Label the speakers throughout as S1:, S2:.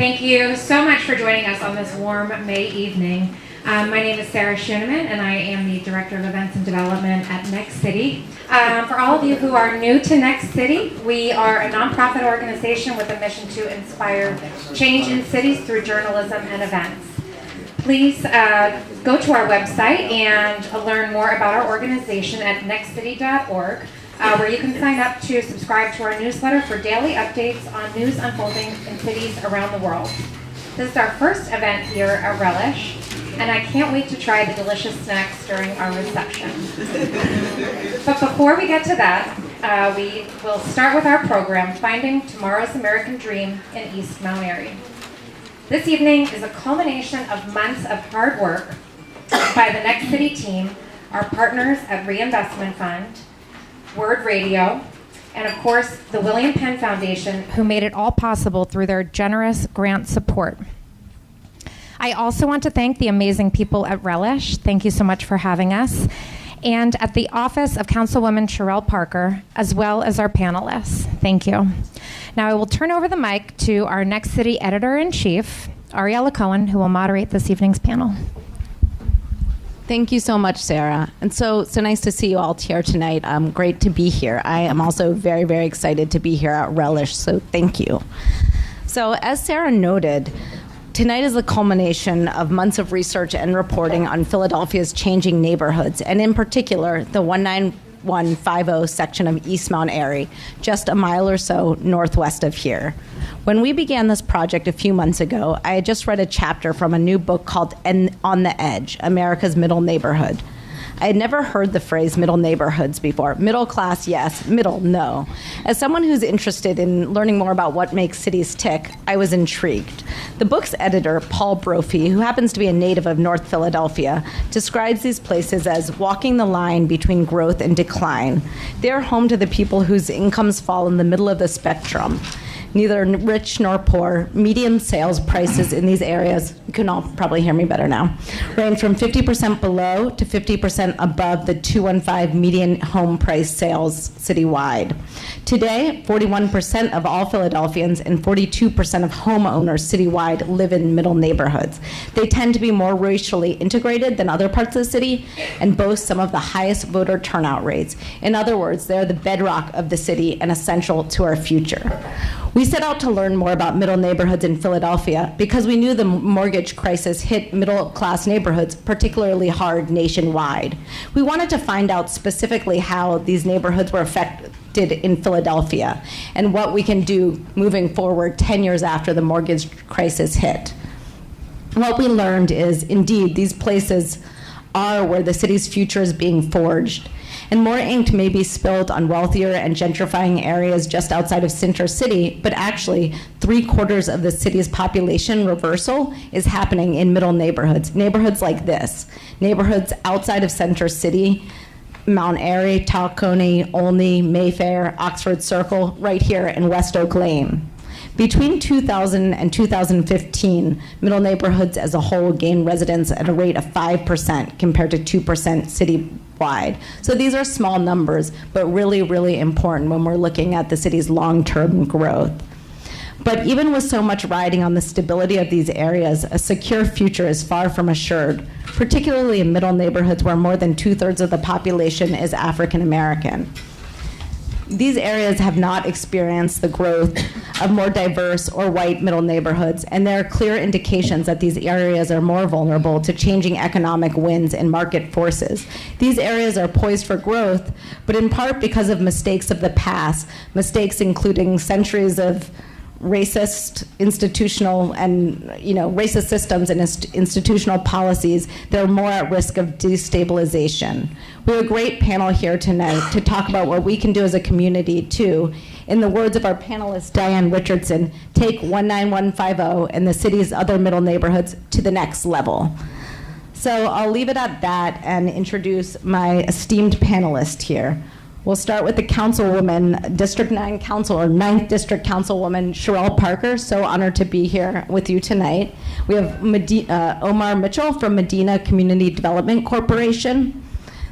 S1: Thank you so much for joining us on this warm May evening. My name is Sarah Schoeneman, and I am the Director of Events and Development at Next City. For all of you who are new to Next City, we are a nonprofit organization with a mission to inspire change in cities through journalism and events. Please go to our website and learn more about our organization at nextcity.org, where you can sign up to subscribe to our newsletter for daily updates on news unfolding in cities around the world. This is our first event here at Relish, and I can't wait to try the delicious snacks during our reception. But before we get to that, we will start with our program, Finding Tomorrow's American Dream in East Mount Airy. This evening is a culmination of months of hard work by the Next City team, our partners at Reinvestment Fund, WURD Radio, and of course, the William Penn Foundation, who made it all possible through their generous grant support. I also want to thank the amazing people at Relish. Thank you so much for having us. And at the office of Councilwoman Cherelle Parker, as well as our panelists. Thank you. Now I will turn over the mic to our Next City Editor-in-Chief, Ariella Cohen, who will moderate this evening's panel.
S2: Thank you so much, Sarah. And so nice to see you all here tonight. Great to be here. I am also very, very excited to be here at Relish, so thank you. So as Sarah noted, tonight is the culmination of months of research and reporting on Philadelphia's changing neighborhoods, and in particular, the 19150 section of East Mount Airy, just a mile or so northwest of here. When we began this project a few months ago, I had just read a chapter from a new book called On the Edge, America's Middle Neighborhood. I had never heard the phrase middle neighborhoods before. Middle class, yes. Middle, no. As someone who's interested in learning more about what makes cities tick, I was intrigued. The book's editor, Paul Brophy, who happens to be a native of North Philadelphia, describes these places as walking the line between growth and decline. They're home to the people whose incomes fall in the middle of the spectrum. Neither rich nor poor. Median sales prices in these areas, you can all probably hear me better now, range from 50% below to 50% above the 215 median home price sales citywide. Today, 41% of all Philadelphians and 42% of homeowners citywide live in middle neighborhoods. They tend to be more racially integrated than other parts of the city and boast some of the highest voter turnout rates. In other words, they're the bedrock of the city and essential to our future. We set out to learn more about middle neighborhoods in Philadelphia because we knew the mortgage crisis hit middle-class neighborhoods particularly hard nationwide. We wanted to find out specifically how these neighborhoods were affected in Philadelphia and what we can do moving forward 10 years after the mortgage crisis hit. What we learned is, indeed, these places are where the city's future is being forged. And more ink may be spilled on wealthier and gentrifying areas just outside of Center City, but actually 3/4 of the city's population reversal is happening in middle neighborhoods. Neighborhoods like this, neighborhoods outside of Center City, Mount Airy, Tacony, Olney, Mayfair, Oxford Circle, right here in West Oak Lane. Between 2000 and 2015, middle neighborhoods as a whole gained residents at a rate of 5% compared to 2% citywide. So these are small numbers, but really, really important when we're looking at the city's long-term growth. But even with so much riding on the stability of these areas, a secure future is far from assured, particularly in middle neighborhoods where more than 2/3 of the population is African American. These areas have not experienced the growth of more diverse or white middle neighborhoods, and there are clear indications that these areas are more vulnerable to changing economic winds and market forces. These areas are poised for growth, but in part because of mistakes of the past, mistakes including centuries of racist institutional and racist systems and institutional policies that are more at risk of destabilization. We have a great panel here tonight to talk about what we can do as a community to, in the words of our panelist Diane Richardson, take 19150 and the city's other middle neighborhoods to the next level. So I'll leave it at that and introduce my esteemed panelist here. We'll start with the Councilwoman, District 9 Council, or 9th District Councilwoman Cherelle Parker. So honored to be here with you tonight. We have Omar Mitchell from Medina Community Development Corporation.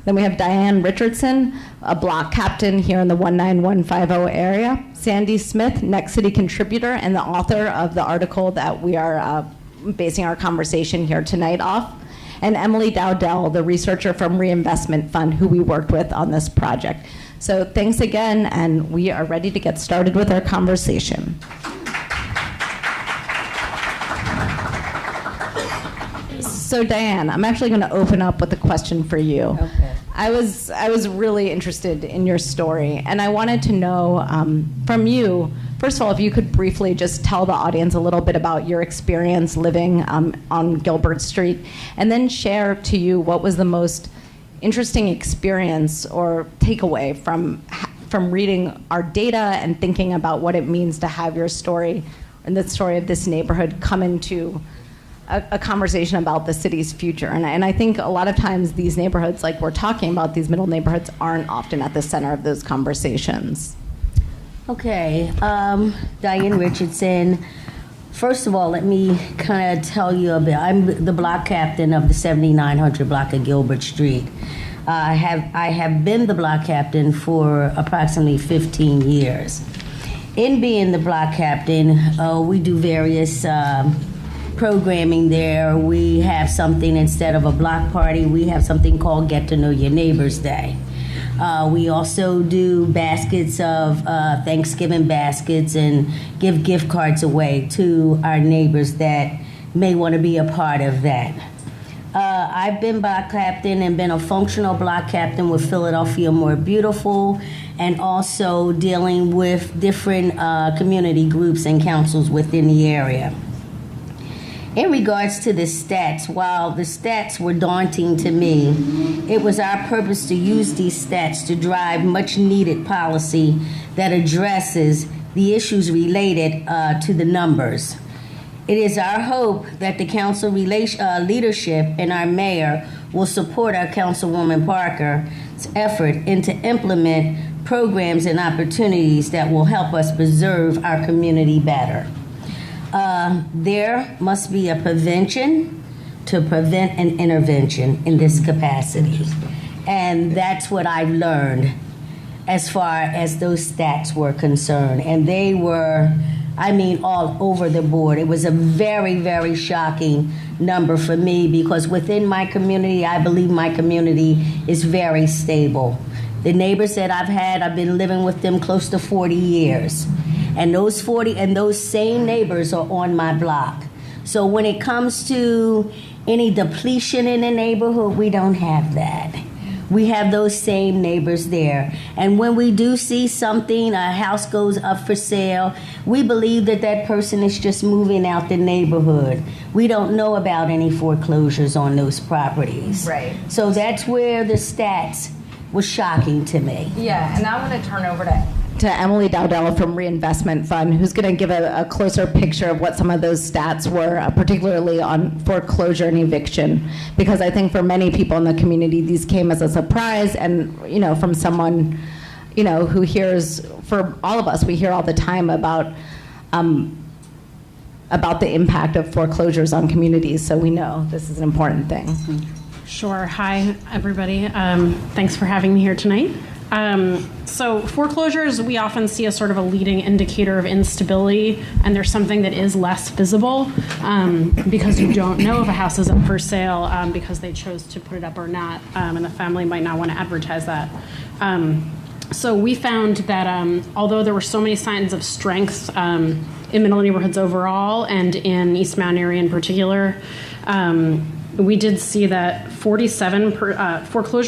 S2: Then we have Diane Richardson, a block captain here in the 19150 area. Sandy Smith, Next City contributor and the author of the article that we are basing our conversation here tonight off. And Emily Dowdall, the researcher from Reinvestment Fund, who we worked with on this project. So thanks again, and we are ready to get started with our conversation. So Diane, I'm actually going to open up with a question for you.
S3: Okay.
S2: I was really interested in your story, and I wanted to know from you, first of all, if you could briefly just tell the audience a little bit about your experience living on Gilbert Street, and then share to you what was the most interesting experience or takeaway from reading our data and thinking about what it means to have your story and the story of this neighborhood come into a conversation about the city's future. And I think a lot of times these neighborhoods, like we're talking about, these middle neighborhoods, aren't often at the center of those conversations.
S3: Okay, Diane Richardson. First of all, let me kind of tell you a bit. I'm the block captain of the 7900 block of Gilbert Street. I have been the block captain for approximately 15 years. In being the block captain, we do various programming there. We have something, instead of a block party, we have something called Get to Know Your Neighbors Day. We also do baskets of Thanksgiving baskets and give gift cards away to our neighbors that may want to be a part of that. I've been block captain and been a functional block captain with Philadelphia More Beautiful, and also dealing with different community groups and councils within the area. In regards to the stats, while the stats were daunting to me, it was our purpose to use these stats to drive much needed policy that addresses the issues related to the numbers. It is our hope that the council leadership and our mayor will support our Councilwoman Parker's effort to implement programs and opportunities that will help us preserve our community better. There must be a prevention to prevent an intervention in this capacity. And that's what I've learned as far as those stats were concerned. And they were, all over the board. It was a very, very shocking number for me, because within my community, I believe my community is very stable. The neighbors that I've had, I've been living with them close to 40 years. And those same neighbors are on my block. So when it comes to any depletion in the neighborhood, we don't have that. We have those same neighbors there. And when we do see something, a house goes up for sale, we believe that that person is just moving out the neighborhood. We don't know about any foreclosures on those properties.
S2: Right.
S3: So that's where the stats was shocking to me.
S2: Yeah, and now I'm going to turn over to Emily Dowdall from Reinvestment Fund, who's going to give a closer picture of what some of those stats were, particularly on foreclosure and eviction, because I think for many people in the community, these came as a surprise, and from someone, who hears, for all of us, we hear all the time about the impact of foreclosures on communities, so we know this is an important thing.
S4: Sure. Hi, everybody. Thanks for having me here tonight. So foreclosures, we often see as sort of a leading indicator of instability, and there's something that is less visible because you don't know if a house is up for sale because they chose to put it up or not, and the family might not want to advertise that. So we found that although there were so many signs of strength in middle neighborhoods overall and in East Mount Airy in particular, we did see that foreclosure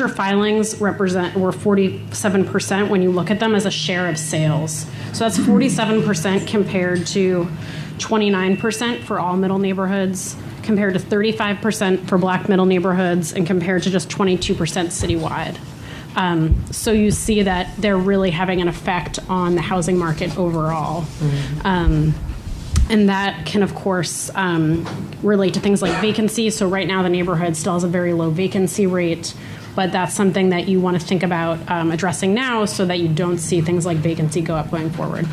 S4: filings were 47% when you look at them as a share of sales. So that's 47% compared to 29% for all middle neighborhoods, compared to 35% for black middle neighborhoods, and compared to just 22% citywide. So you see that they're really having an effect on the housing market overall. Mm-hmm. And that can, of course, relate to things like vacancy. So right now the neighborhood still has a very low vacancy rate, but that's something that you want to think about addressing now so that you don't see things like vacancy go up going forward.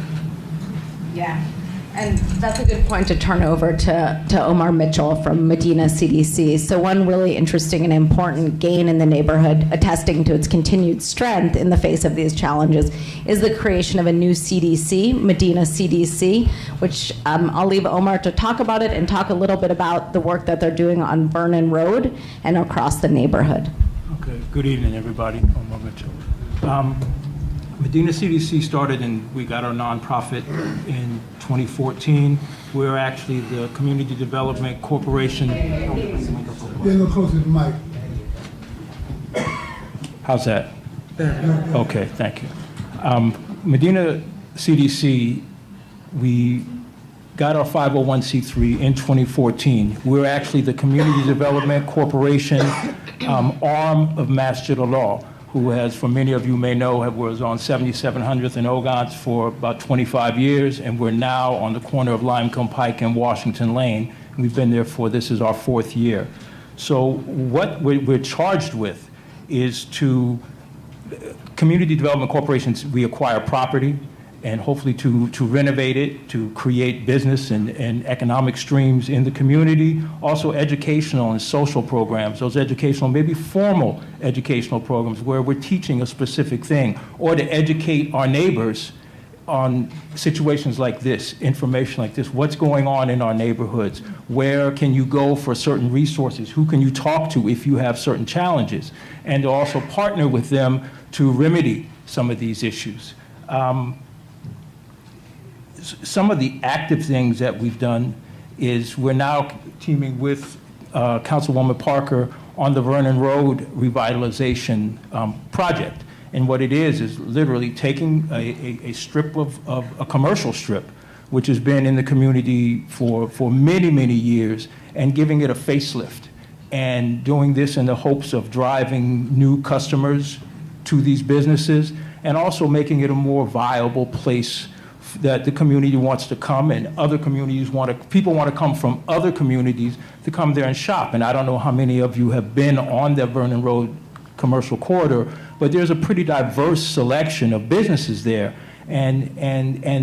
S2: Yeah. And that's a good point to turn over to Omar Mitchell from Medina CDC. So one really interesting and important gain in the neighborhood, attesting to its continued strength in the face of these challenges, is the creation of a new CDC, Medina CDC, which I'll leave Omar to talk about it and talk a little bit about the work that they're doing on Vernon Road and across the neighborhood.
S5: Okay, good evening, everybody. Omar Mitchell. Medina CDC started and we got our nonprofit in 2014. We're actually the Community Development Corporation.
S6: Yeah, a little closer to the mic.
S5: How's that? Okay, thank you. Medina CDC, we got our 501c3 in 2014. We're actually the Community Development Corporation arm of Masjid Allah, who has, for many of you may know, was on 7700th and Ogans for about 25 years, and we're now on the corner of Limecombe Pike and Washington Lane. We've been there this is our 4th year. So what we're charged with is community development corporations, we acquire property, and hopefully to renovate it, to create business and economic streams in the community, also educational and social programs, those educational, maybe formal educational programs where we're teaching a specific thing, or to educate our neighbors on situations like this, information like this, what's going on in our neighborhoods, where can you go for certain resources, who can you talk to if you have certain challenges, and to also partner with them to remedy some of these issues. Some of the active things that we've done is we're now teaming with Councilwoman Parker on the Vernon Road revitalization project. And what it is literally taking a strip of a commercial strip, which has been in the community for many, many years, and giving it a facelift. And doing this in the hopes of driving new customers to these businesses, and also making it a more viable place that the community wants to come, and other communities people want to come from other communities to come there and shop. And I don't know how many of you have been on the Vernon Road commercial corridor, but there's a pretty diverse selection of businesses there, and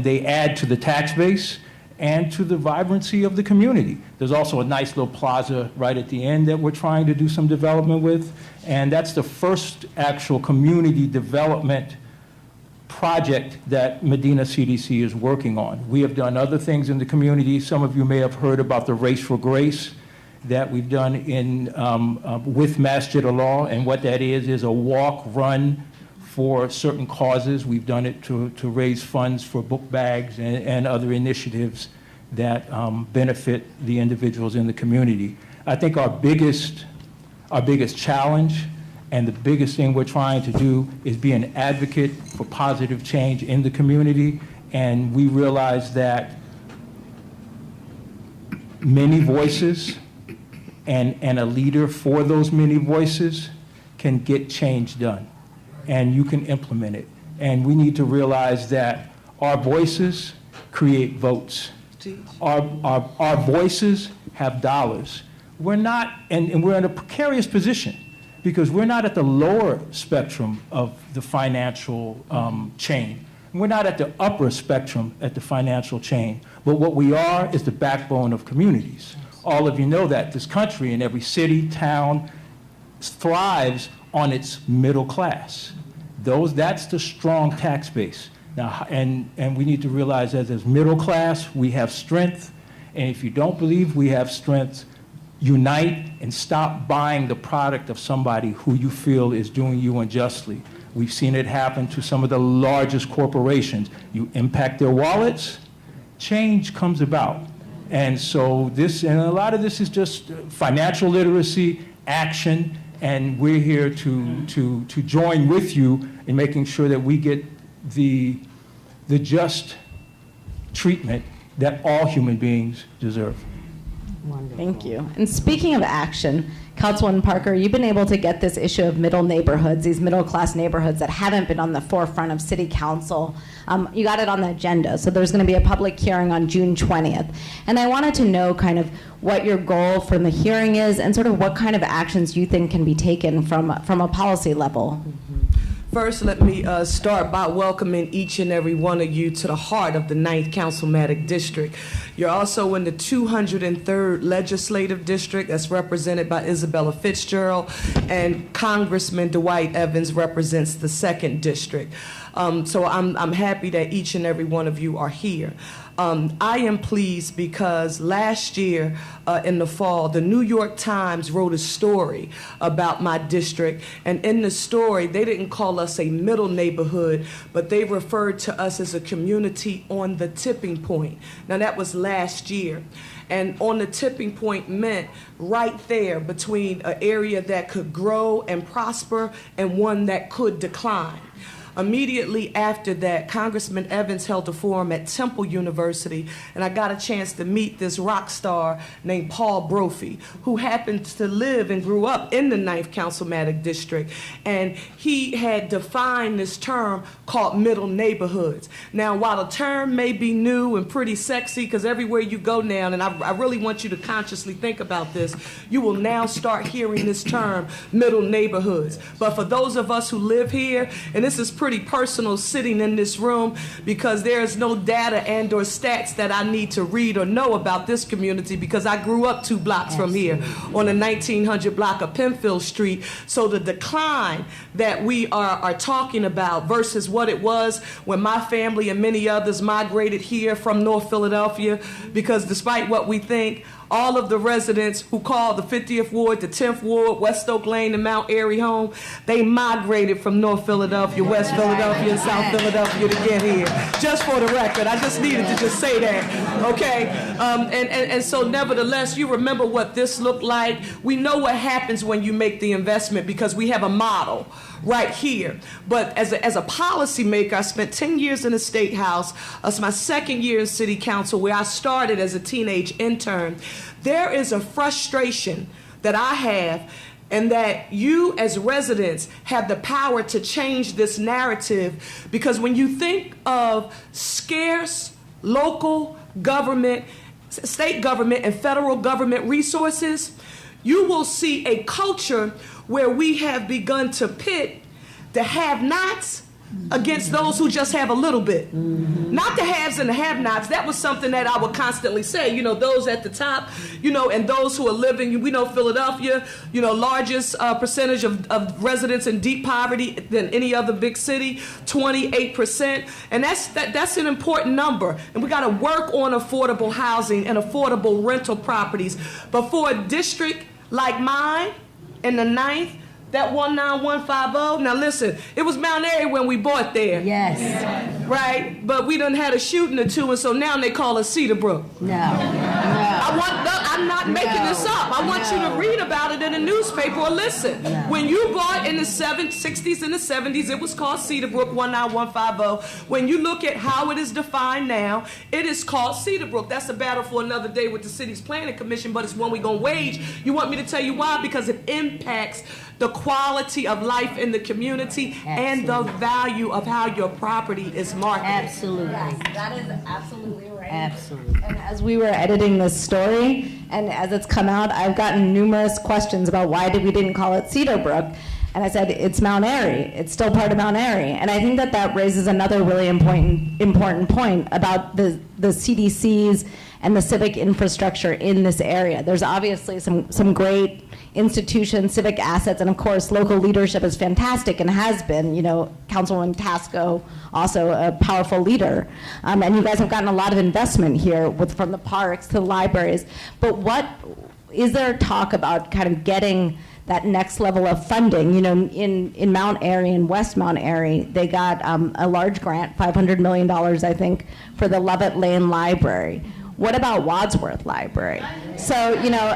S5: they add to the tax base and to the vibrancy of the community. There's also a nice little plaza right at the end that we're trying to do some development with, and that's the first actual community development project that Medina CDC is working on. We have done other things in the community. Some of you may have heard about the Race for Grace that we've done with Masjid Allah, and what that is a walk, run for certain causes. We've done it to raise funds for book bags and other initiatives that benefit the individuals in the community. I think our biggest challenge and the biggest thing we're trying to do is be an advocate for positive change in the community. And we realize that many voices and a leader for those many voices can get change done. And you can implement it. And we need to realize that our voices create votes. Our voices have dollars. We're not, and we're in a precarious position, because we're not at the lower spectrum of the financial chain. We're not at the upper spectrum at the financial chain. But what we are is the backbone of communities. All of you know that this country, in every city, town, thrives on its middle class. That's the strong tax base. Now, and we need to realize that as middle class, we have strength. And if you don't believe we have strength, unite and stop buying the product of somebody who you feel is doing you unjustly. We've seen it happen to some of the largest corporations. You impact their wallets, change comes about. And so a lot of this is just financial literacy, action, and we're here to join with you in making sure that we get the just treatment that all human beings deserve.
S3: Wonderful.
S2: Thank you. And speaking of action, Councilwoman Parker, you've been able to get this issue of middle neighborhoods, these middle-class neighborhoods that haven't been on the forefront of City Council. You got it on the agenda, so there's going to be a public hearing on June 20th. And I wanted to know kind of what your goal from the hearing is and sort of what kind of actions you think can be taken from a policy level.
S7: First, let me start by welcoming each and every one of you to the heart of the 9th Councilmatic District. You're also in the 203rd Legislative District that's represented by Isabella Fitzgerald, and Congressman Dwight Evans represents the 2nd District. So I'm happy that each and every one of you are here. I am pleased because last year in the fall, the New York Times wrote a story about my district. And in the story, they didn't call us a middle neighborhood, but they referred to us as a community on the tipping point. Now, that was last year. And on the tipping point meant right there between an area that could grow and prosper and one that could decline. Immediately after that, Congressman Evans held a forum at Temple University, and I got a chance to meet this rock star named Paul Brophy, who happens to live and grew up in the 9th Councilmatic District. And he had defined this term called middle neighborhoods. Now, while the term may be new and pretty sexy, because everywhere you go now, and I really want you to consciously think about this, you will now start hearing this term, middle neighborhoods. But for those of us who live here, and this is pretty personal sitting in this room because there is no data and or stats that I need to read or know about this community because I grew up 2 blocks from here on the 1900 block of Penfield Street. So the decline that we are talking about versus what it was when my family and many others migrated here from North Philadelphia, because despite what we think, all of the residents who call the 50th Ward, the 10th Ward, West Oak Lane, and Mount Airy home, they migrated from North Philadelphia, West Philadelphia, and South Philadelphia to get here. Just for the record, I just needed to just say that, okay? And so nevertheless, you remember what this looked like. We know what happens when you make the investment because we have a model right here. But as a policymaker, I spent 10 years in the State House. It's my 2nd year in City Council, where I started as a teenage intern. There is a frustration that I have, and that you as residents have the power to change this narrative, because when you think of scarce local government, state government, and federal government resources, you will see a culture where we have begun to pit the have-nots against those who just have a little bit. Not the haves and the have-nots. That was something that I would constantly say, you know, those at the top, you know, and those who are living, we know Philadelphia, you know, largest percentage of residents in deep poverty than any other big city, 28%. And that's an important number. And we got to work on affordable housing and affordable rental properties. But for a district like mine in the 9th, that 19150. Now listen, it was Mount Airy when we bought there.
S3: Yes.
S7: Right? But we done had a shooting or two, and so now they call us Cedarbrook.
S3: No.
S7: I'm not making this up. I want you to read about it in a newspaper or listen. When you bought in the 60s and the 70s, it was called Cedarbrook 19150. When you look at how it is defined now, it is called Cedarbrook. That's a battle for another day with the city's planning commission, but it's one we're going to wage. You want me to tell you why? Because it impacts the quality of life in the community. Absolutely. And the value of how your property is marketed.
S3: Absolutely.
S2: Yes, that is absolutely right.
S3: Absolutely.
S2: And as we were editing this story, and as it's come out, I've gotten numerous questions about why we didn't call it Cedarbrook. And I said, it's Mount Airy. It's still part of Mount Airy. And I think that raises another really important point about the CDCs and the civic infrastructure in this area. There's obviously some great institutions, civic assets, and of course local leadership is fantastic and has been. You know, Councilwoman Tasco, also a powerful leader. And you guys have gotten a lot of investment here from the parks to the libraries. But what is there talk about kind of getting that next level of funding? You know, in Mount Airy, in West Mount Airy, they got a large grant, $500 million, I think, for the Lovett Lane Library. What about Wadsworth Library? So, you know,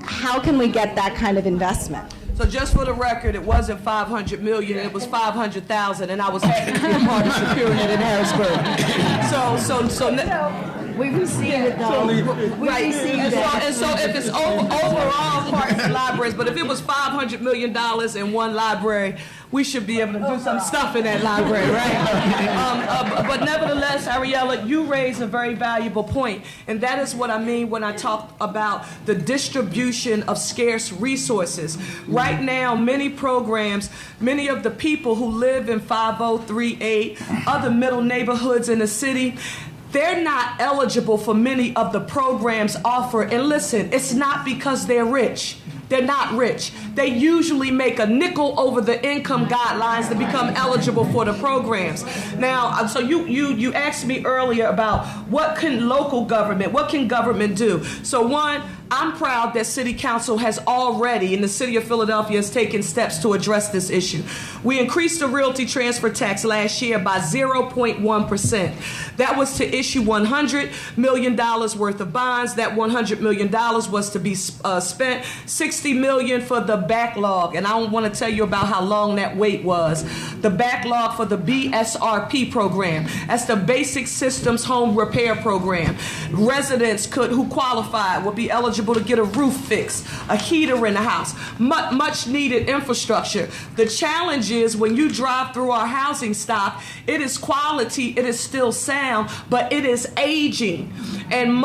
S2: how can we get that kind of investment?
S7: So just for the record, it wasn't 500 million, it was 500,000, and I was happy to be a part of securing it in Harrisburg.
S3: We received it though.
S7: Right. And so if it's overall parks and libraries, but if it was $500 million in one library, we should be able to do some stuff in that library, right? But nevertheless, Ariella, you raise a very valuable point, and that is what I mean when I talk about the distribution of scarce resources. Right now, many programs, many of the people who live in 5038, other middle neighborhoods in the city, they're not eligible for many of the programs offered. And listen, it's not because they're rich. They're not rich. They usually make a nickel over the income guidelines to become eligible for the programs. Now, so you asked me earlier about what can government do? So one, I'm proud that City Council has already, in the City of Philadelphia, has taken steps to address this issue. We increased the realty transfer tax last year by 0.1%. That was to issue $100 million worth of bonds. That $100 million was to be spent, $60 million for the backlog. And I want to tell you about how long that wait was. The backlog for the BSRP program. That's the Basic Systems Home Repair Program. Residents who qualified would be eligible to get a roof fix, a heater in the house, much needed infrastructure. The challenge is when you drive through our housing stock, it is quality, it is still sound, but it is aging. And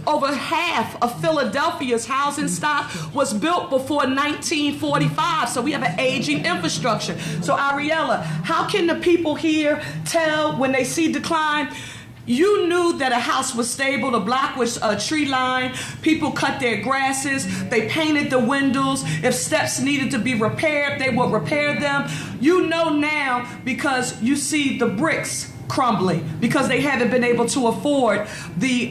S7: over half of Philadelphia's housing stock was built before 1945, so we have an aging infrastructure. So Ariella, how can the people here tell when they see decline? You knew that a house was stable, the block was tree lined, people cut their grasses, they painted the windows. If steps needed to be repaired, they would repair them. You know now because you see the bricks crumbling because they haven't been able to afford the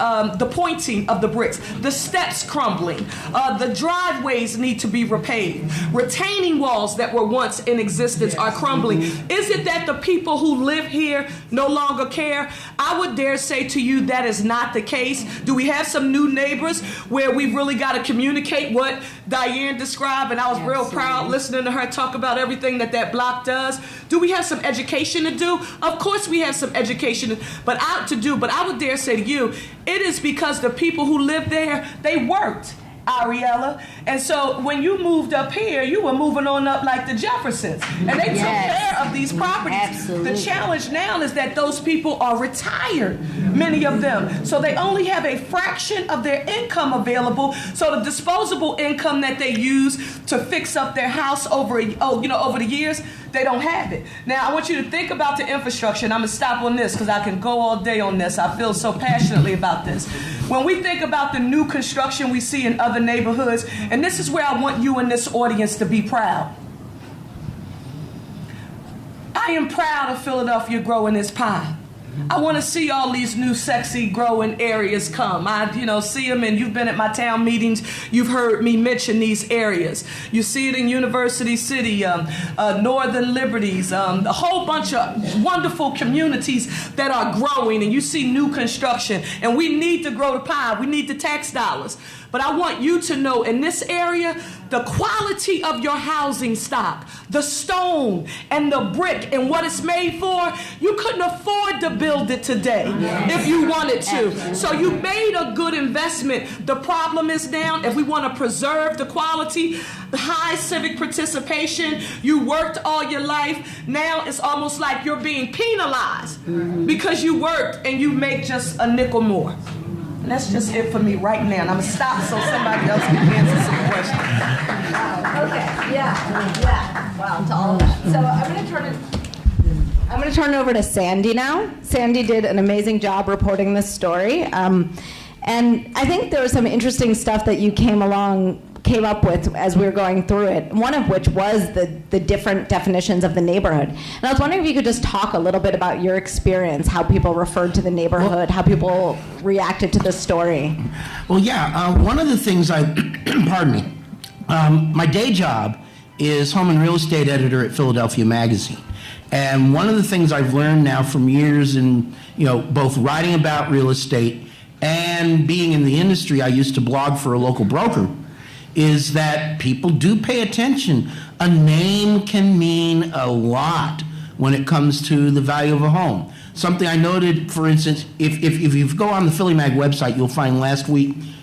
S7: pointing of the bricks, the steps crumbling, the driveways need to be repaved, retaining walls that were once in existence are crumbling. Is it that the people who live here no longer care? I would dare say to you that is not the case. Do we have some new neighbors where we really got to communicate what Diane described, and I was real proud listening to her talk about everything that block does? Do we have some education to do? Of course we have some education but I would dare say to you, it is because the people who live there, they worked, Ariella. And so when you moved up here, you were moving on up like the Jeffersons. And they took care of these properties.
S3: Absolutely.
S7: The challenge now is that those people are retired, many of them. So they only have a fraction of their income available. So the disposable income that they use to fix up their house over the years, they don't have it. Now, I want you to think about the infrastructure, and I'm going to stop on this because I can go all day on this. I feel so passionately about this. When we think about the new construction we see in other neighborhoods, and this is where I want you in this audience to be proud. I am proud of Philadelphia growing its pie. I want to see all these new sexy growing areas come. I see them, and you've been at my town meetings. You've heard me mention these areas. You see it in University City, Northern Liberties, a whole bunch of wonderful communities that are growing, and you see new construction. And we need to grow the pie. We need the tax dollars. But I want you to know in this area, the quality of your housing stock, the stone and the brick and what it's made for, you couldn't afford to build it today if you wanted to. Absolutely. So you made a good investment. The problem is now, if we want to preserve the quality, the high civic participation, you worked all your life, now it's almost like you're being penalized because you worked and you make just a nickel more. And that's just it for me right now. And I'm going to stop so somebody else can answer some questions.
S2: Okay, yeah. Wow, to all of that. So I'm going to turn it over to Sandy now. Sandy did an amazing job reporting this story. And I think there was some interesting stuff that you came up with as we were going through it, one of which was the different definitions of the neighborhood. And I was wondering if you could just talk a little bit about your experience, how people referred to the neighborhood, how people reacted to the story.
S8: Well, yeah, one of the things pardon me, my day job is home and real estate editor at Philadelphia Magazine. And one of the things I've learned now from years in, both writing about real estate and being in the industry, I used to blog for a local broker, is that people do pay attention. A name can mean a lot when it comes to the value of a home. Something I noted, for instance, if you go on the Philly Mag website, you'll find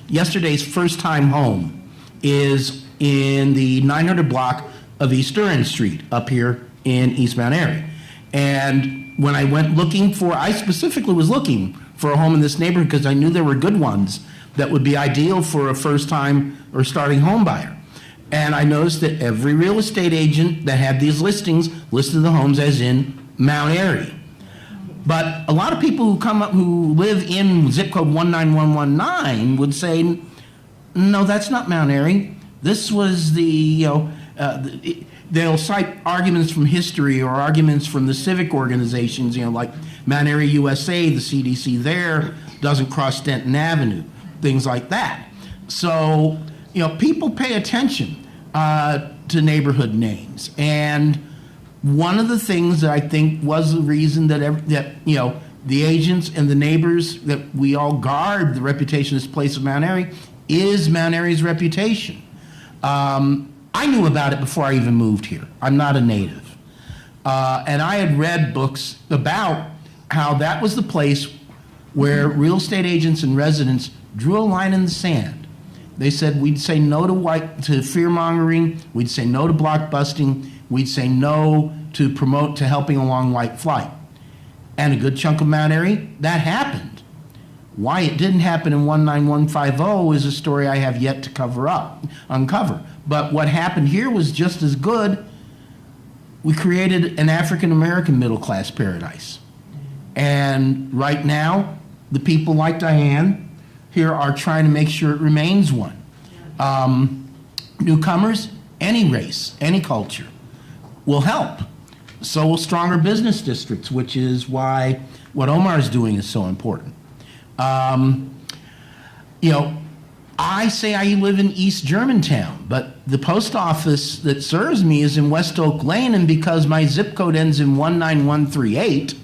S8: yesterday's first time home is in the 900 block of East Durand Street up here in East Mount Airy. And when I went I specifically was looking for a home in this neighborhood because I knew there were good ones that would be ideal for a first time or starting home buyer. And I noticed that every real estate agent that had these listings listed the homes as in Mount Airy. But a lot of people who live in zip code 19119 would say, no, that's not Mount Airy. This was they'll cite arguments from history or arguments from the civic organizations, like Mount Airy USA, the CDC there doesn't cross Stanton Avenue, things like that. So, people pay attention to neighborhood names. And one of the things that I think was the reason that the agents and the neighbors, that we all guard the reputation of this place of Mount Airy, is Mount Airy's reputation. I knew about it before I even moved here. I'm not a native. And I had read books about how that was the place where real estate agents and residents drew a line in the sand. They said we'd say no to fear-mongering, we'd say no to blockbusting, we'd say no to helping along white flight. And a good chunk of Mount Airy, that happened. Why it didn't happen in 19150 is a story I have yet to uncover. But what happened here was just as good. We created an African-American middle-class paradise. And right now, the people like Diane here are trying to make sure it remains one. Newcomers, any race, any culture, will help. So will stronger business districts, which is why what Omar is doing is so important. I say I live in East Germantown, but the post office that serves me is in West Oak Lane, and because my zip code ends in 19138,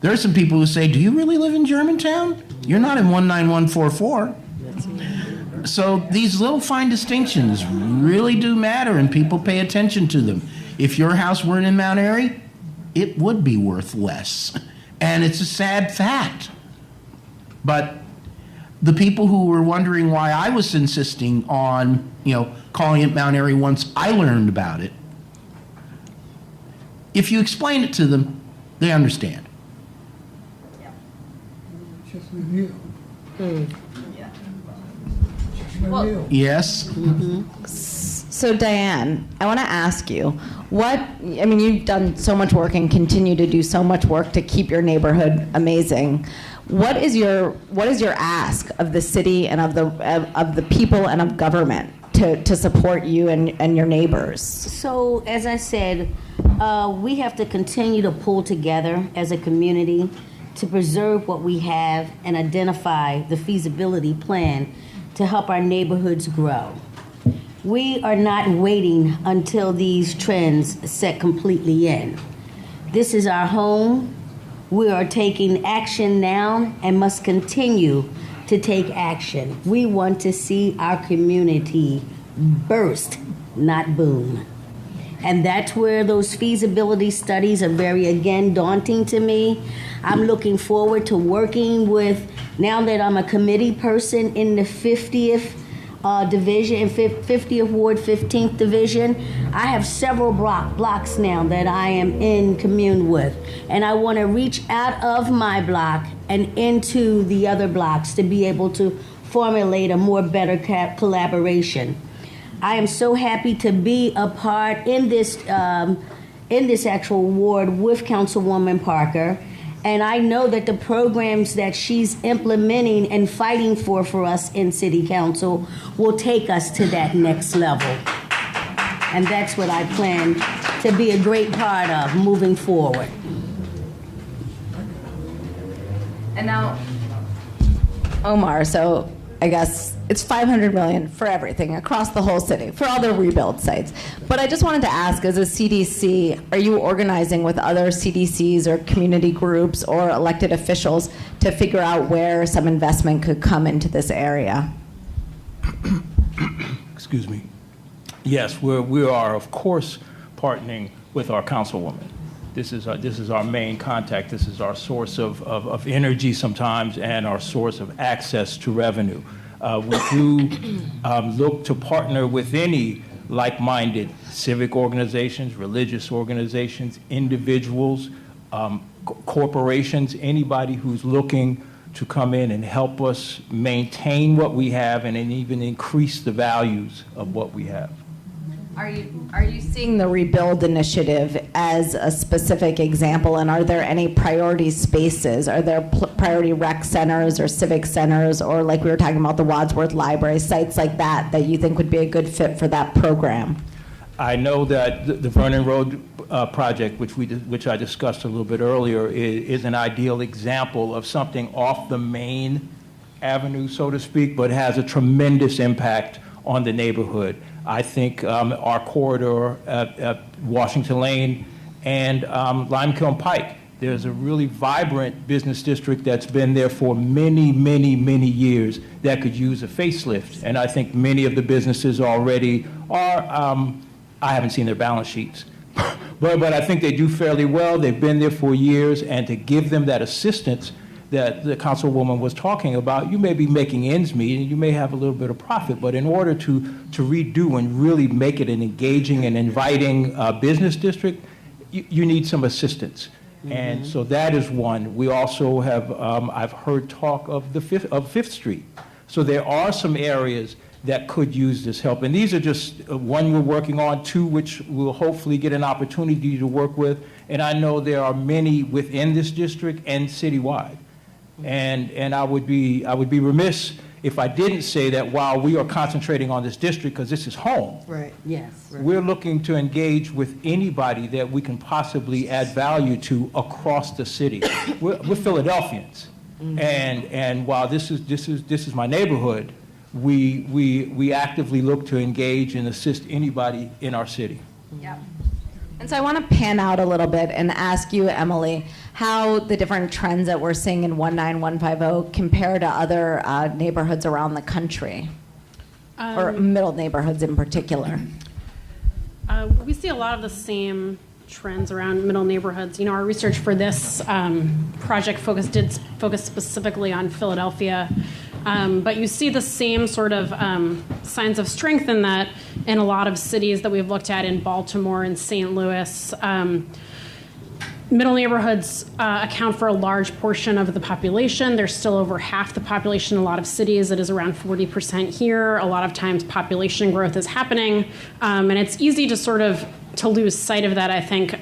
S8: there are some people who say, do you really live in Germantown? You're not in 19144. So these little fine distinctions really do matter, and people pay attention to them. If your house weren't in Mount Airy, it would be worth less. And it's a sad fact. But the people who were wondering why I was insisting on, calling it Mount Airy once I learned about it, if you explain it to them, they understand.
S6: Just review.
S2: Well,
S8: Yes?
S2: So Diane, I want to ask you, you've done so much work and continue to do so much work to keep your neighborhood amazing. What is your ask of the city and of the people and of government to support you and your neighbors?
S3: So, as I said, we have to continue to pull together as a community to preserve what we have and identify the feasibility plan to help our neighborhoods grow. We are not waiting until these trends set completely in. This is our home. We are taking action now and must continue to take action. We want to see our community burst, not boom. And that's where those feasibility studies are very, again, daunting to me. I'm looking forward to working with, now that I'm a committee person in the 50th division, 50th Ward, 15th Division, I have several blocks now that I am in commune with. And I want to reach out of my block and into the other blocks to be able to formulate a more better collaboration. I am so happy to be a part in this actual ward with Councilwoman Parker. And I know that the programs that she's implementing and fighting for us in City Council will take us to that next level. And that's what I plan to be a great part of moving forward.
S2: And now, Omar, so I guess it's $500 million for everything across the whole city, for all the rebuild sites. But I just wanted to ask, as a CDC, are you organizing with other CDCs or community groups or elected officials to figure out where some investment could come into this area?
S5: Excuse me. Yes, we are, of course, partnering with our councilwoman. This is our main contact. This is our source of energy sometimes and our source of access to revenue. We do look to partner with any like-minded civic organizations, religious organizations, individuals, corporations, anybody who's looking to come in and help us maintain what we have and then even increase the values of what we have.
S2: Are you seeing the Rebuild initiative as a specific example, and are there any priority spaces? Are there priority rec centers or civic centers, or like we were talking about the Wadsworth Library, sites like that that you think would be a good fit for that program?
S5: I know that the Vernon Road project, which I discussed a little bit earlier, is an ideal example of something off the main avenue, so to speak, but has a tremendous impact on the neighborhood. I think our corridor at Washington Lane and Limekiln Pike, there's a really vibrant business district that's been there for many, many, many years that could use a facelift. And I think many of the businesses already are, I haven't seen their balance sheets, but I think they do fairly well. They've been there for years, and to give them that assistance that the Councilwoman was talking about, you may be making ends meet and you may have a little bit of profit, but in order to redo and really make it an engaging and inviting business district, you need some assistance. Mm-hmm. And so that is one. We also have, I've heard talk of Fifth Street. So there are some areas that could use this help. And these are just one we're working on, two which we'll hopefully get an opportunity to work with. And I know there are many within this district and citywide. And I would be remiss if I didn't say that while we are concentrating on this district, because this is home,
S3: Right, yes. Right.
S5: we're looking to engage with anybody that we can possibly add value to across the city. We're Philadelphians, and while this is my neighborhood, we actively look to engage and assist anybody in our city.
S2: Yep. And so I want to pan out a little bit and ask you, Emily, how the different trends that we're seeing in 19150 compare to other neighborhoods around the country, or middle neighborhoods in particular.
S4: We see a lot of the same trends around middle neighborhoods. You know, our research for this project did focus specifically on Philadelphia. But you see the same sort of signs of strength in that in a lot of cities that we've looked at in Baltimore and St. Louis. Middle neighborhoods account for a large portion of the population. There's still over half the population in a lot of cities. It is around 40% here. A lot of times population growth is happening. And it's easy to lose sight of that, I think.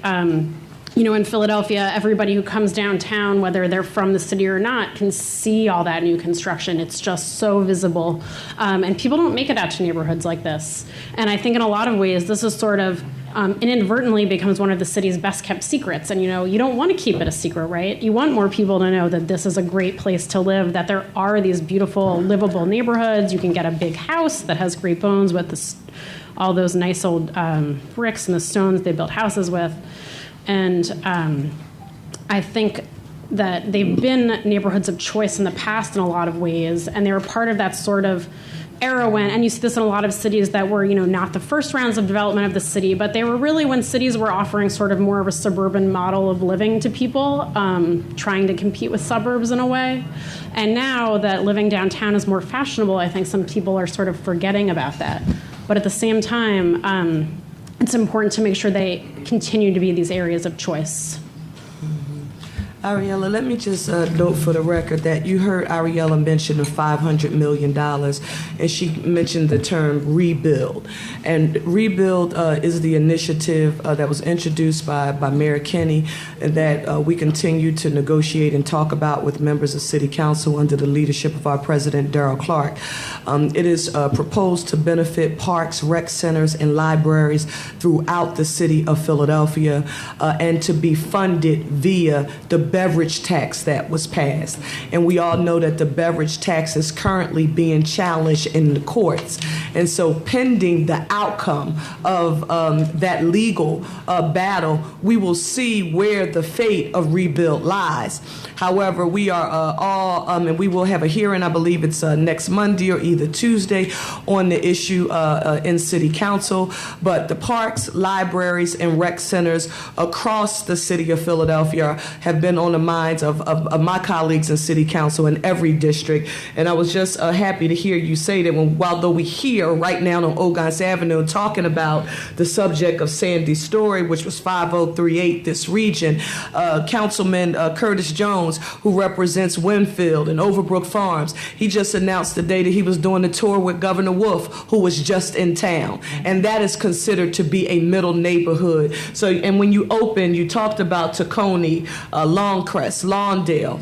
S4: You know, in Philadelphia, everybody who comes downtown, whether they're from the city or not, can see all that new construction. It's just so visible. And people don't make it out to neighborhoods like this. And I think in a lot of ways, this is sort of inadvertently becomes one of the city's best kept secrets. And, you know, you don't want to keep it a secret, right? You want more people to know that this is a great place to live, that there are these beautiful, livable neighborhoods. You can get a big house that has great bones with all those nice old bricks and the stones they built houses with. And I think that they've been neighborhoods of choice in the past in a lot of ways, and they were part of that sort of era when, and you see this in a lot of cities that were, you know, not the first rounds of development of the city, but they were really when cities were offering sort of more of a suburban model of living to people, trying to compete with suburbs in a way. And now that living downtown is more fashionable, I think some people are sort of forgetting about that. But at the same time, it's important to make sure they continue to be these areas of choice.
S7: Ariella, let me just note for the record that you heard Ariella mention the $500 million, and she mentioned the term rebuild. And rebuild is the initiative that was introduced by Mayor Kenney, and that we continue to negotiate and talk about with members of City Council under the leadership of our President, Darrell Clark. It is proposed to benefit parks, rec centers, and libraries throughout the city of Philadelphia, and to be funded via the beverage tax that was passed. And we all know that the beverage tax is currently being challenged in the courts. And so pending the outcome of that legal battle, we will see where the fate of Rebuild lies. However, we are all, and we will have a hearing, I believe it's next Monday or either Tuesday, on the issue in City Council. But the parks, libraries, and rec centers across the city of Philadelphia have been on the minds of my colleagues in City Council in every district. And I was just happy to hear you say that although we here right now on Ogons Avenue talking about the subject of Sandy's story, which was 5038, this region, Councilman Curtis Jones, who represents Winfield and Overbrook Farms, he just announced today that he was doing a tour with Governor Wolf, who was just in town. And that is considered to be a middle neighborhood. So, and when you open, you talked about Tacony, Longcrest, Lawndale,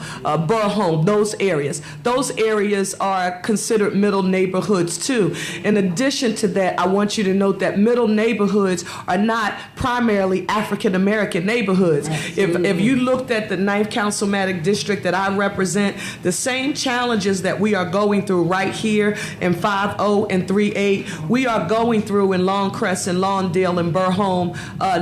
S7: Burholme, those areas. Those areas are considered middle neighborhoods too. In addition to that, I want you to note that middle neighborhoods are not primarily African American neighborhoods. If you looked at the 9th Councilmatic District that I represent, the same challenges that we are going through right here in 50 and 38, we are going through in Longcrest and Lawndale and Burholme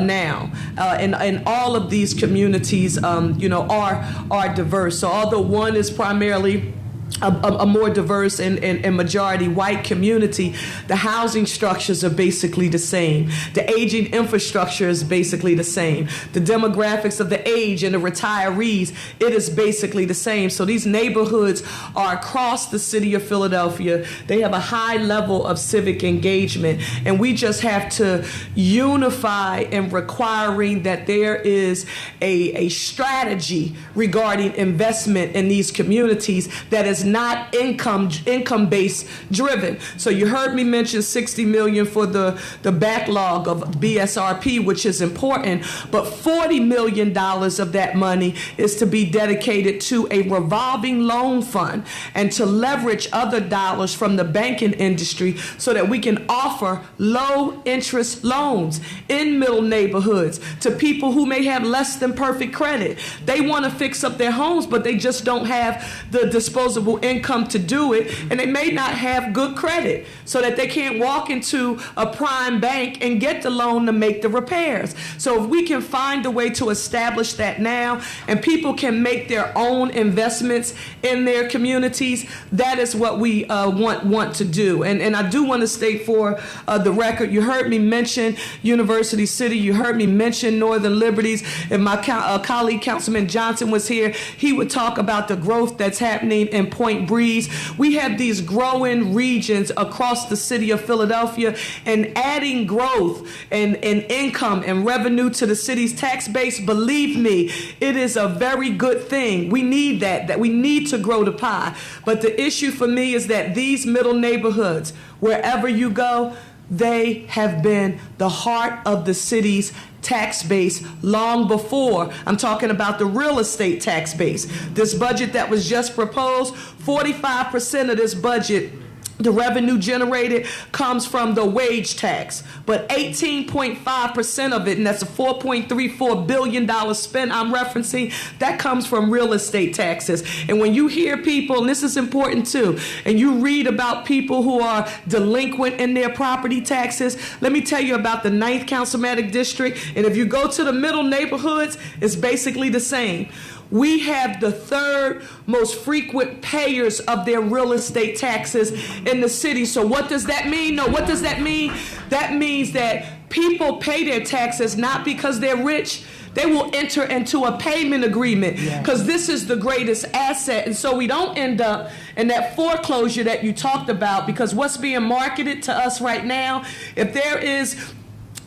S7: now. And all of these communities, are diverse. So although one is primarily a more diverse and majority white community, the housing structures are basically the same. The aging infrastructure is basically the same. The demographics of the age and the retirees, it is basically the same. So these neighborhoods are across the city of Philadelphia. They have a high level of civic engagement, and we just have to unify in requiring that there is a strategy regarding investment in these communities that is not income-based driven. So you heard me mention $60 million for the backlog of BSRP, which is important, but $40 million of that money is to be dedicated to a revolving loan fund and to leverage other dollars from the banking industry so that we can offer low-interest loans in middle neighborhoods to people who may have less than perfect credit. They want to fix up their homes, but they just don't have the disposable income to do it, and they may not have good credit so that they can't walk into a prime bank and get the loan to make the repairs. So if we can find a way to establish that now and people can make their own investments in their communities, that is what we want to do. And I do want to state for the record, you heard me mention University City, you heard me mention Northern Liberties. If my colleague Councilman Johnson was here, he would talk about the growth that's happening in Point Breeze. We have these growing regions across the city of Philadelphia, and adding growth and income and revenue to the city's tax base, believe me, it is a very good thing. We need that we need to grow the pie. But the issue for me is that these middle neighborhoods, wherever you go, they have been the heart of the city's tax base long before. I'm talking about the real estate tax base. This budget that was just proposed, 45% of this budget, the revenue generated, comes from the wage tax, but 18.5% of it, and that's a $4.34 billion spend I'm referencing, that comes from real estate taxes. And when you hear people, and this is important too, and you read about people who are delinquent in their property taxes, let me tell you about the 9th Councilmatic District, and if you go to the middle neighborhoods, it's basically the same. We have the third most frequent payers of their real estate taxes in the city. So what does that mean? No, what does that mean? That means that people pay their taxes not because they're rich. They will enter into a payment agreement because this is the greatest asset. And so we don't end up in that foreclosure that you talked about, because what's being marketed to us right now, if there is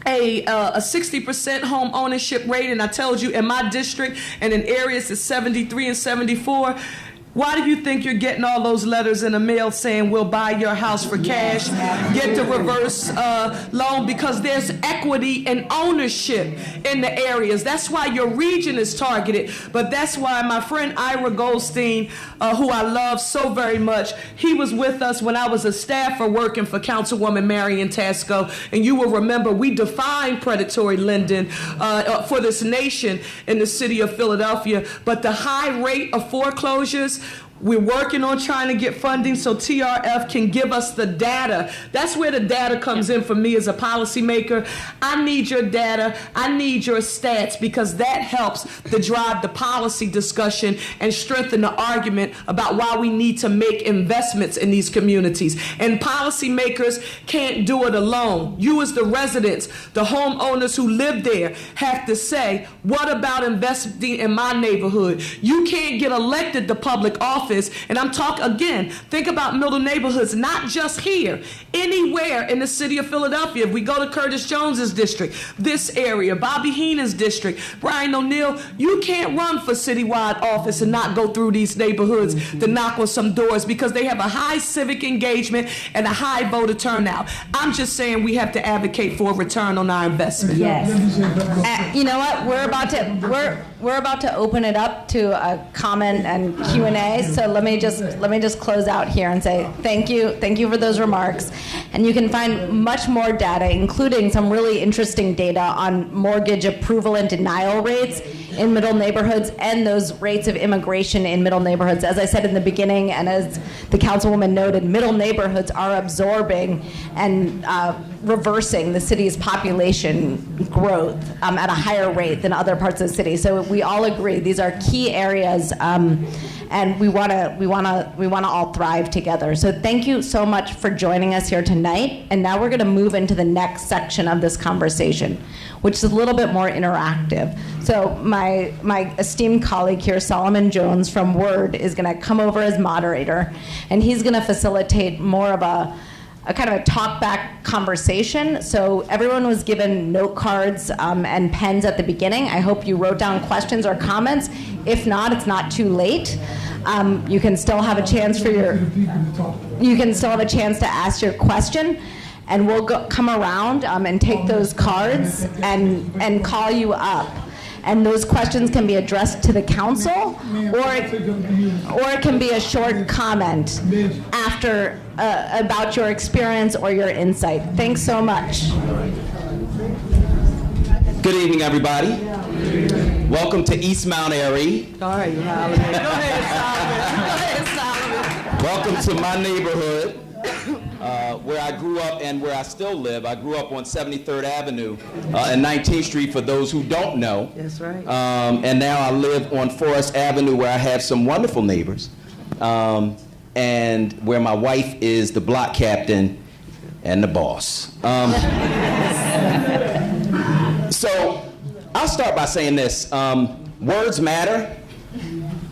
S7: a 60% home ownership rate, and I told you in my district and in areas it's 73 and 74, Why do you think you're getting all those letters in the mail saying we'll buy your house for cash, get the reverse loan? Because there's equity and ownership in the areas. That's why your region is targeted. But that's why my friend Ira Goldstein, who I love so very much, he was with us when I was a staffer working for Councilwoman Marion Tasco. And you will remember we defined predatory lending for this nation in the city of Philadelphia. But the high rate of foreclosures, we're working on trying to get funding so TRF can give us the data. That's where the data comes in for me as a policymaker. I need your data. I need your stats, because that helps to drive the policy discussion and strengthen the argument about why we need to make investments in these communities. And policymakers can't do it alone. You as the residents, the homeowners who live there, have to say, what about investing in my neighborhood? You can't get elected to public office. And I'm talking again, think about middle neighborhoods, not just here, anywhere in the city of Philadelphia. If we go to Curtis Jones's district, this area, Bobby Heenan's district, Brian O'Neill, you can't run for citywide office and not go through these neighborhoods to knock on some doors, because they have a high civic engagement and a high voter turnout. I'm just saying we have to advocate for a return on our investment.
S3: Yes.
S2: You know what? We're about to open it up to a comment and Q&A. So let me just close out here and say thank you for those remarks. And you can find much more data, including some really interesting data on mortgage approval and denial rates in middle neighborhoods and those rates of immigration in middle neighborhoods. As I said in the beginning, and as the Councilwoman noted, middle neighborhoods are absorbing and reversing the city's population growth at a higher rate than other parts of the city. So we all agree these are key areas, and we want to all thrive together. So thank you so much for joining us here tonight. And now we're going to move into the next section of this conversation, which is a little bit more interactive. So my esteemed colleague here, Solomon Jones from WURD, is going to come over as moderator, and he's going to facilitate more of a kind of a talk-back conversation. So everyone was given note cards and pens at the beginning. I hope you wrote down questions or comments. If not, it's not too late. You can still have a chance for you can still have a chance to ask your question, and we'll come around and take those cards and call you up. And those questions can be addressed to the council, or it can be a short comment after about your experience or your insight. Thanks so much.
S9: Good evening, everybody. Welcome to East Mount Airy.
S7: All right, Solomon. Go ahead, Solomon.
S9: Welcome to my neighborhood, where I grew up and where I still live. I grew up on 73rd Avenue and 19th Street, for those who don't know.
S7: That's right.
S9: And now I live on Forest Avenue, where I have some wonderful neighbors, and where my wife is the block captain and the boss. So I'll start by saying this. Words matter,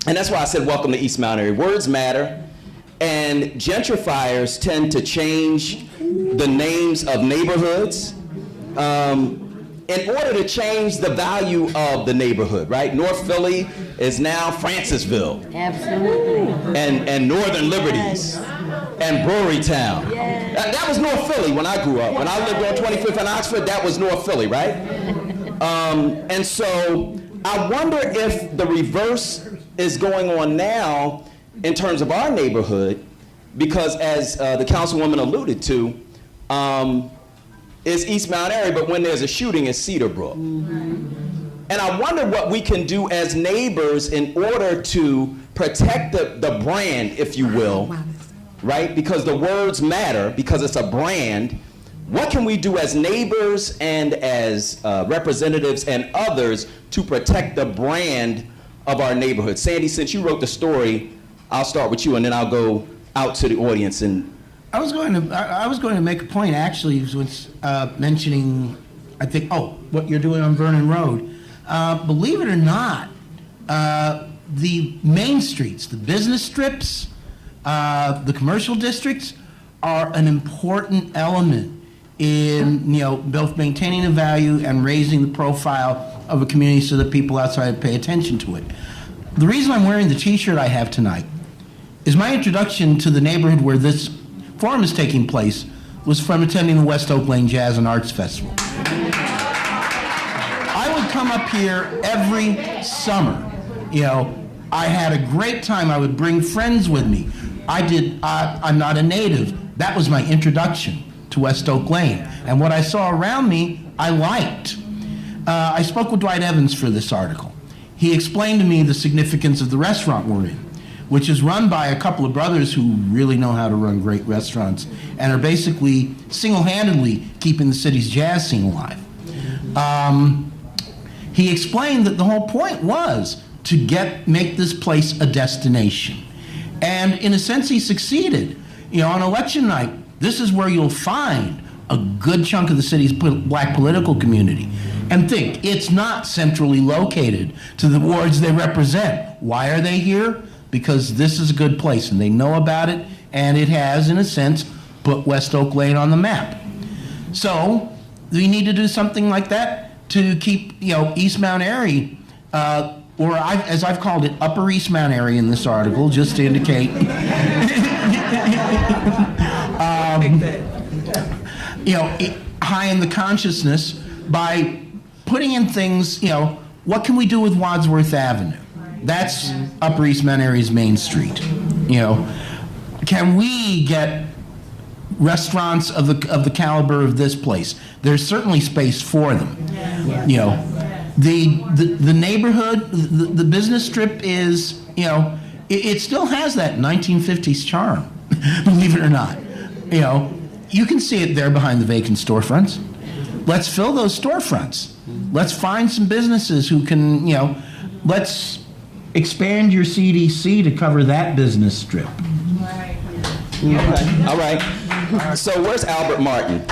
S9: and that's why I said welcome to East Mount Airy. Words matter. And gentrifiers tend to change the names of neighborhoods in order to change the value of the neighborhood, right? North Philly is now Francisville.
S3: Absolutely.
S9: And Northern Liberties. And Brewerytown.
S3: Yes.
S9: That was North Philly when I grew up. When I lived on 25th and Oxford, that was North Philly, right? And so I wonder if the reverse is going on now in terms of our neighborhood, because as the Councilwoman alluded to, it's East Mount Airy, but when there's a shooting, it's Cedarbrook. Mm-hmm. And I wonder what we can do as neighbors in order to protect the brand, if you will, right? Because the words matter, because it's a brand. What can we do as neighbors and as representatives and others to protect the brand of our neighborhood? Sandy, since you wrote the story, I'll start with you, and then I'll go out to the audience. And
S8: I was going to make a point, actually, was mentioning, I think, what you're doing on Vernon Road. Believe it or not, the main streets, the business strips, the commercial districts are an important element in both maintaining the value and raising the profile of a community so that people outside pay attention to it. The reason I'm wearing the T-shirt I have tonight is my introduction to the neighborhood where this forum is taking place was from attending the West Oak Lane Jazz and Arts Festival. I would come up here every summer. I had a great time. I would bring friends with me. I'm not a native. That was my introduction to West Oak Lane. And what I saw around me, I liked. I spoke with Dwight Evans for this article. He explained to me the significance of the restaurant we're in, which is run by a couple of brothers who really know how to run great restaurants and are basically single-handedly keeping the city's jazz scene alive. He explained that the whole point was to make this place a destination. And in a sense, he succeeded. On election night, this is where you'll find a good chunk of the city's black political community. And think, it's not centrally located to the wards they represent. Why are they here? Because this is a good place, and they know about it, and it has, in a sense, put West Oak Lane on the map. So we need to do something like that to keep, East Mount Airy, or as I've called it, Upper East Mount Airy in this article, just to indicate. High in the consciousness by putting in things, what can we do with Wadsworth Avenue? That's Upper East Mount Airy's Main Street. Can we get restaurants of the caliber of this place? There's certainly space for them. The neighborhood, the business strip is, it still has that 1950s charm, believe it or not. You can see it there behind the vacant storefronts. Let's fill those storefronts. Let's find some businesses who can, let's expand your CDC to cover that business strip.
S9: Right. Okay. All right. So where's Albert Martin?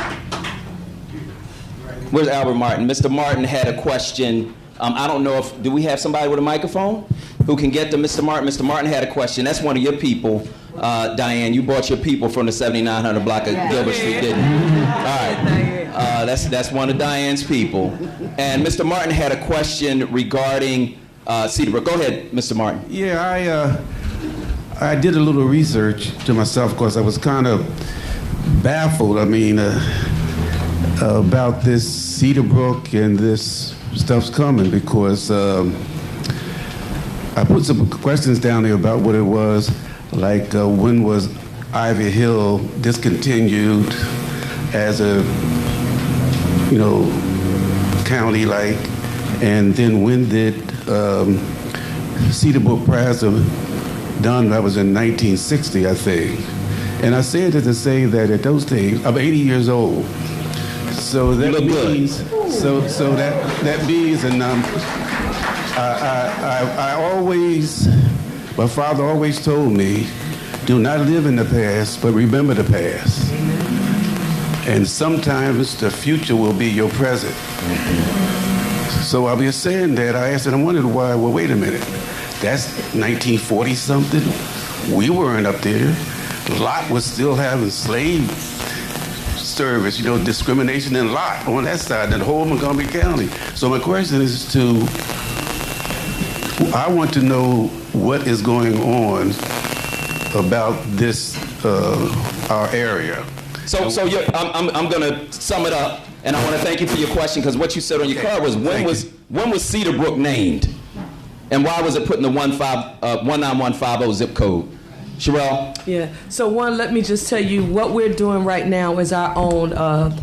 S9: Where's Albert Martin? Mr. Martin had a question. I don't know do we have somebody with a microphone who can get to Mr. Martin? Mr. Martin had a question. That's one of your people, Diane. You brought your people from the 7900 block of Gilbert Street, didn't you? All right. That's one of Diane's people. And Mr. Martin had a question regarding Cedarbrook. Go ahead, Mr. Martin.
S10: Yeah, I did a little research to myself because I was kind of baffled. About this Cedarbrook and this stuff's coming because I put some questions down there about what it was, like when was Ivy Hill discontinued as a, county like, and then when did Cedarbrook Plaza done? That was in 1960, I think. And I said it to say that at those days, I'm 80 years old. So that means, that means, and my father always told me, do not live in the past, but remember the past. And sometimes the future will be your present. So I was saying that, I asked and I wondered why, well, wait a minute, that's 1940 something? We weren't up there. Lot was still having slave service, discrimination in Lot on that side, the whole Montgomery County. So my question is I want to know what is going on about this, our area.
S9: So I'm going to sum it up, and I want to thank you for your question, because what you said on your card was, when was Cedarbrook named? And why was it put in the 19150 zip code? Cherelle?
S7: Yeah. So let me just tell you what we're doing right now is our own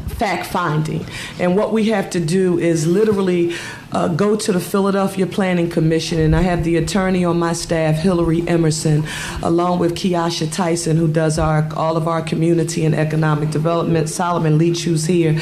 S7: fact finding. And what we have to do is literally go to the Philadelphia Planning Commission, and I have the attorney on my staff, Hillary Emerson, along with Keisha Tyson, who does all of our community and economic development, Solomon Leach, who's here,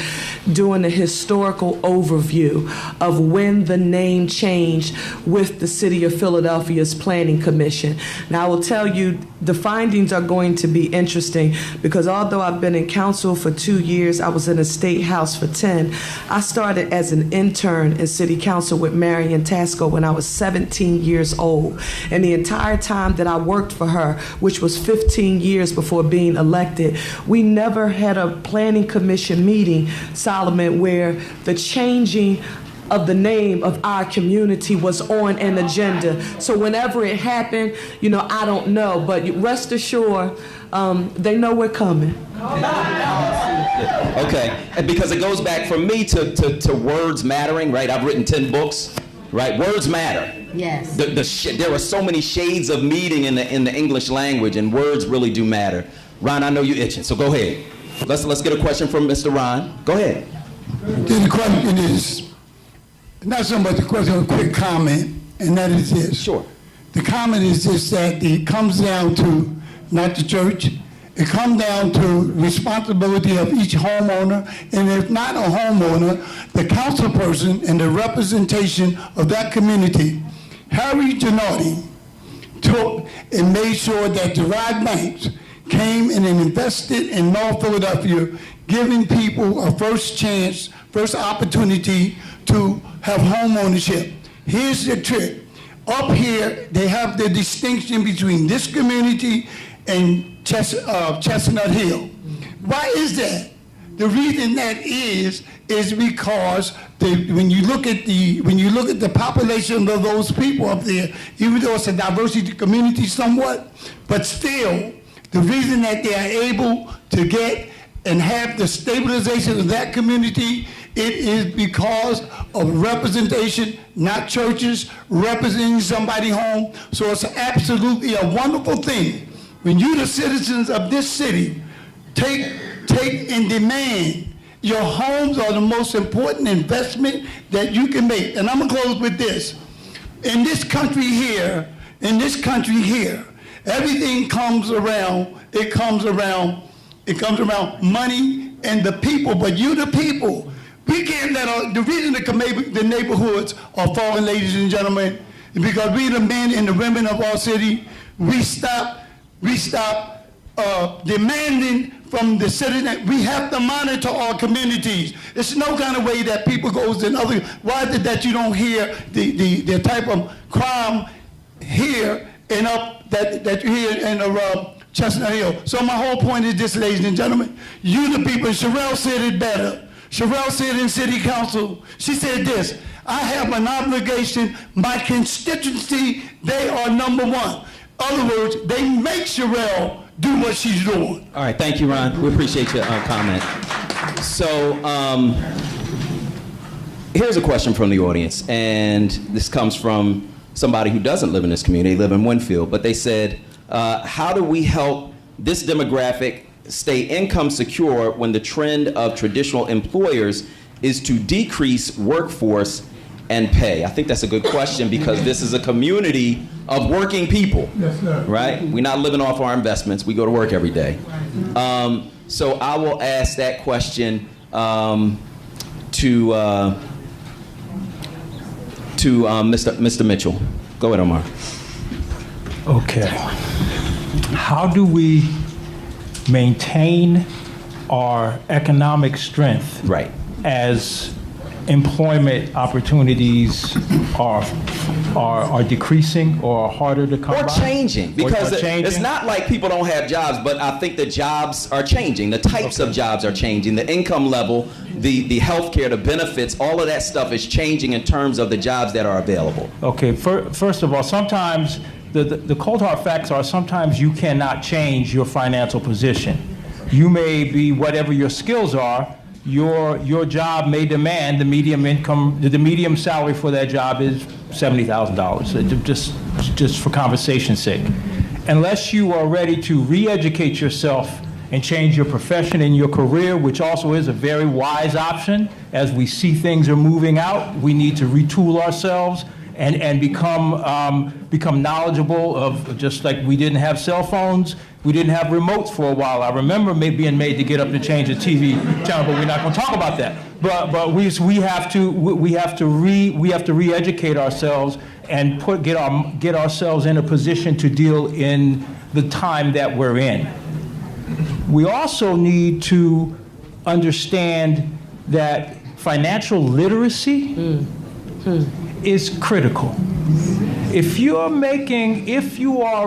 S7: doing a historical overview of when the name changed with the City of Philadelphia's Planning Commission. Now, I will tell you, the findings are going to be interesting because although I've been in council for 2 years, I was in a state house for 10. I started as an intern in city council with Marion Tasco when I was 17 years old. And the entire time that I worked for her, which was 15 years before being elected, we never had a planning commission meeting, Solomon, where the changing of the name of our community was on an agenda. So whenever it happened, I don't know, but rest assured, they know we're coming.
S9: Okay, and because it goes back for me to words mattering, right? I've written 10 books, right? Words matter.
S3: Yes.
S9: There are so many shades of meaning in the English language, and words really do matter. Ron, I know you're itching, so go ahead. Let's get a question from Mr. Ron. Go ahead.
S6: The question is, not so much a question, a quick comment, and that is this.
S9: Sure.
S6: The comment is this, that it comes down to not the church. It comes down to responsibility of each homeowner, and if not a homeowner, the council person and the representation of that community. Harry Giannotti took and made sure that derived banks came and invested in North Philadelphia, giving people a first chance, first opportunity to have home ownership. Here's the trick. Up here, they have the distinction between this community and Chestnut Hill. Why is that? The reason that is because when you look at the population of those people up there, even though it's a diversity community somewhat, but still, the reason that they are able to get and have the stabilization of that community, it is because of representation, not churches, representing somebody home. So it's absolutely a wonderful thing. When you, the citizens of this city, take and demand, your homes are the most important investment that you can make. And I'm gonna close with this. In this country here, everything comes around, it comes around money and the people, but you the people. We can't let the reason the neighborhoods are falling, ladies and gentlemen, is because we the men and the women of our city, we stop demanding from the citizen. We have to monitor our communities. It's no kind of way that people goes in other. Why is it that you don't hear the type of crime here and up that you hear in Chestnut Hill? So my whole point is this, ladies and gentlemen. You the people, Cherelle said it better. Cherelle said in city council, she said this, I have an obligation, my constituency, they are number one. Other words, they make Cherelle do what she's doing.
S9: All right, thank you, Ron. We appreciate your comment. So here's a question from the audience, and this comes from somebody who doesn't live in this community, they live in Winfield, but they said, how do we help this demographic stay income secure when the trend of traditional employers is to decrease workforce and pay? I think that's a good question because this is a community of working people,
S6: Yes, sir.
S9: right? We're not living off our investments. We go to work every day. So I will ask that question to Mr. Mitchell. Go ahead, Omar.
S5: Okay. How do we maintain our economic strength
S9: Right.
S5: as employment opportunities are decreasing or harder to come
S9: Or
S5: by?
S9: changing, because
S5: Or changing?
S9: it's not like people don't have jobs, but I think the jobs are changing. The types of jobs are changing. The income level, the health care, the benefits, all of that stuff is changing in terms of the jobs that are available.
S5: Okay, first of all, sometimes the cold hard facts are sometimes you cannot change your financial position. You may be, whatever your skills are, your job may demand the medium salary for that job is $70,000, just for conversation's sake. Unless you are ready to re-educate yourself and change your profession and your career, which also is a very wise option, as we see things are moving out, we need to retool ourselves and become knowledgeable of, just like we didn't have cell phones, we didn't have remotes for a while. I remember being made to get up and change the TV channel, but we're not going to talk about that. But we have to re-educate ourselves and get ourselves in a position to deal in the time that we're in. We also need to understand that financial literacy is critical. If you are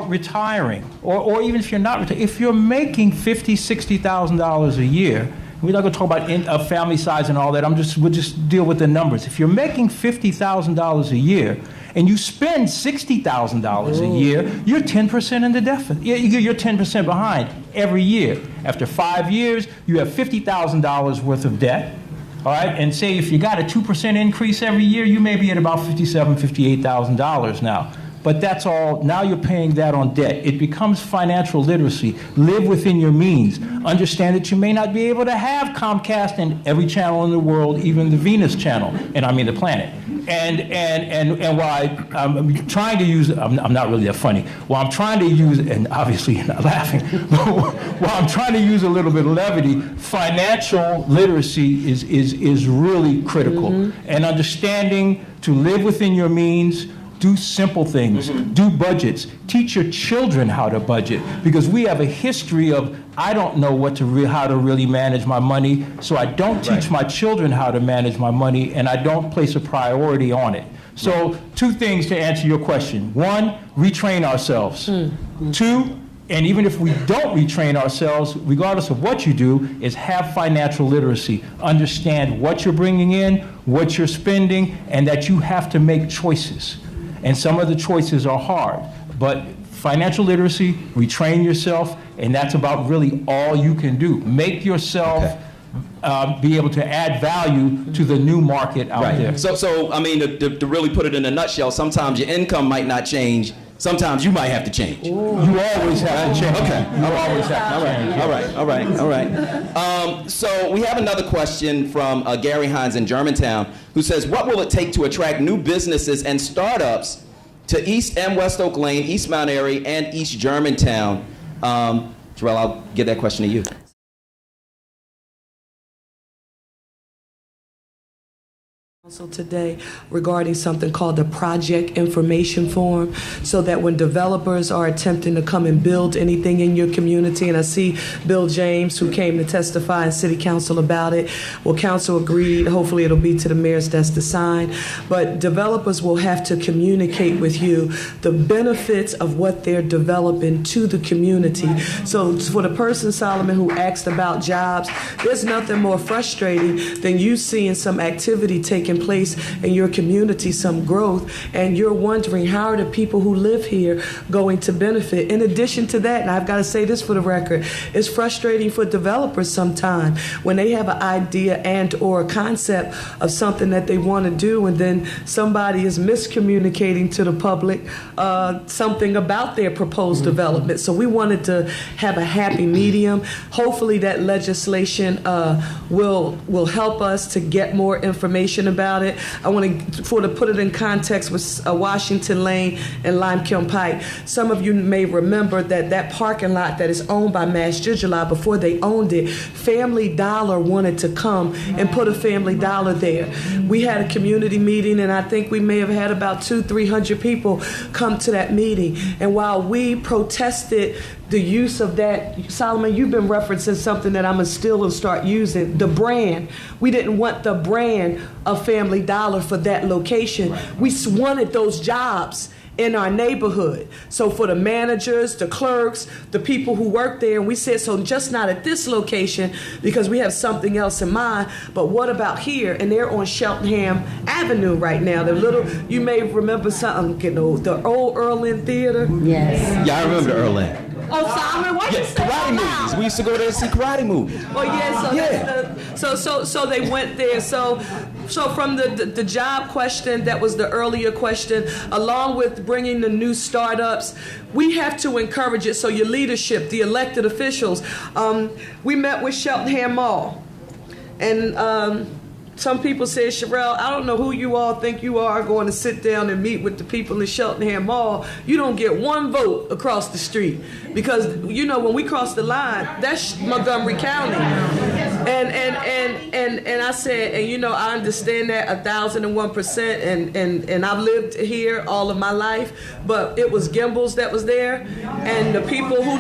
S5: retiring, or even if you're not retiring, if you're making $50,000, $60,000 a year, We're not going to talk about family size and all that. We'll just deal with the numbers. If you're making $50,000 a year and you spend $60,000 a year, you're 10% in the deficit. You're 10% behind every year. After 5 years, you have $50,000 worth of debt. All right, and say if you got a 2% increase every year, you may be at about $57,000, $58,000 now. But that's all, now you're paying that on debt. It becomes financial literacy. Live within your means. Understand that you may not be able to have Comcast and every channel in the world, even the Venus channel, and I mean the planet. And while I'm trying to use, I'm not really that funny, while I'm trying to use, and obviously you're not laughing, while I'm trying to use a little bit of levity, financial literacy is really critical. And understanding to live within your means, do simple things, do budgets, teach your children how to budget, because we have a history of, I don't know how to really manage my money, so I don't teach my children how to manage my money, and I don't place a priority on it. So 2 things to answer your question. 1, retrain ourselves. 2, and even if we don't retrain ourselves, regardless of what you do, is have financial literacy. Understand what you're bringing in, what you're spending, and that you have to make choices. And some of the choices are hard, but financial literacy, retrain yourself, and that's about really all you can do. Make yourself be able to add value to the new market out there.
S9: So I mean, to really put it in a nutshell, sometimes your income might not change. Sometimes you might have to change.
S5: You always have to change.
S9: Okay.
S5: You always have to change.
S9: All right. So we have another question from Gary Hines in Germantown, who says, what will it take to attract new businesses and startups to East and West Oak Lane, East Mount Airy, and East Germantown? Cherelle, I'll give that question to you.
S7: Also today regarding something called the project information form, so that when developers are attempting to come and build anything in your community, and I see Bill James, who came to testify in City Council about it, well, council agreed, hopefully it'll be to the mayor's desk to sign, but developers will have to communicate with you the benefits of what they're developing to the community. So for the person, Solomon, who asked about jobs, there's nothing more frustrating than you seeing some activity taking place in your community, some growth, and you're wondering how are the people who live here going to benefit. In addition to that, and I've got to say this for the record, it's frustrating for developers sometimes when they have an idea and or a concept of something that they want to do, and then somebody is miscommunicating to the public something about their proposed development. So we wanted to have a happy medium. Hopefully that legislation will help us to get more information about it. I want to put it in context with Washington Lane and Limekiln Pike. Some of you may remember that parking lot that is owned by Mass Digilab, before they owned it, Family Dollar wanted to come and put a Family Dollar there. We had a community meeting, and I think we may have had about 200-300 people come to that meeting. And while we protested the use of that, Solomon, you've been referencing something that I'm going to steal and start using, the brand. We didn't want the brand of Family Dollar for that location. We wanted those jobs in our neighborhood. So for the managers, the clerks, the people who work there, and we said, so just not at this location because we have something else in mind, but what about here? And they're on Cheltenham Avenue right now. You may remember something, the old Erlin Theater.
S3: Yes.
S9: Yeah, I remember the Erlin.
S3: Oh, Solomon, why you say
S9: karate movies. We used to go there to see karate movies.
S7: Oh yeah, so they went there. So from the job question, that was the earlier question, along with bringing the new startups, we have to encourage it. So your leadership, the elected officials, we met with Cheltenham Mall, and some people say, Cherelle, I don't know who you all think you are going to sit down and meet with the people in Cheltenham Mall. You don't get one vote across the street. Because, when we cross the line, that's Montgomery County. And I said, I understand that 1,001%, and I've lived here all of my life, but it was Gimbel's that was there, and the people who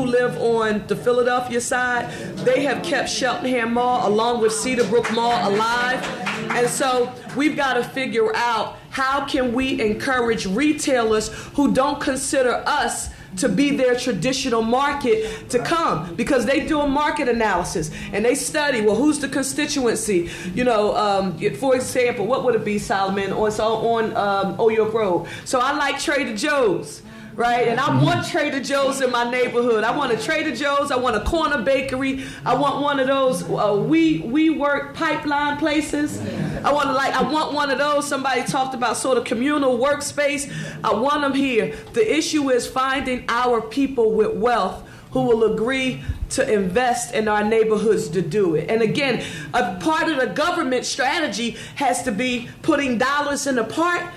S7: live on the Philadelphia side, they have kept Cheltenham Mall along with Cedarbrook Mall alive. And so we've got to figure out how can we encourage retailers who don't consider us to be their traditional market to come, because they do a market analysis and they study, well, who's the constituency? For example, what would it be, Solomon? It's on Old York Road. So I like Trader Joe's. Right, and I want Trader Joe's in my neighborhood. I want a Trader Joe's. I want a corner bakery. I want one of those we work pipeline places. I want one of those. Somebody talked about sort of communal workspace. I want them here. The issue is finding our people with wealth who will agree to invest in our neighborhoods to do it. And again, a part of the government strategy has to be putting dollars in a pot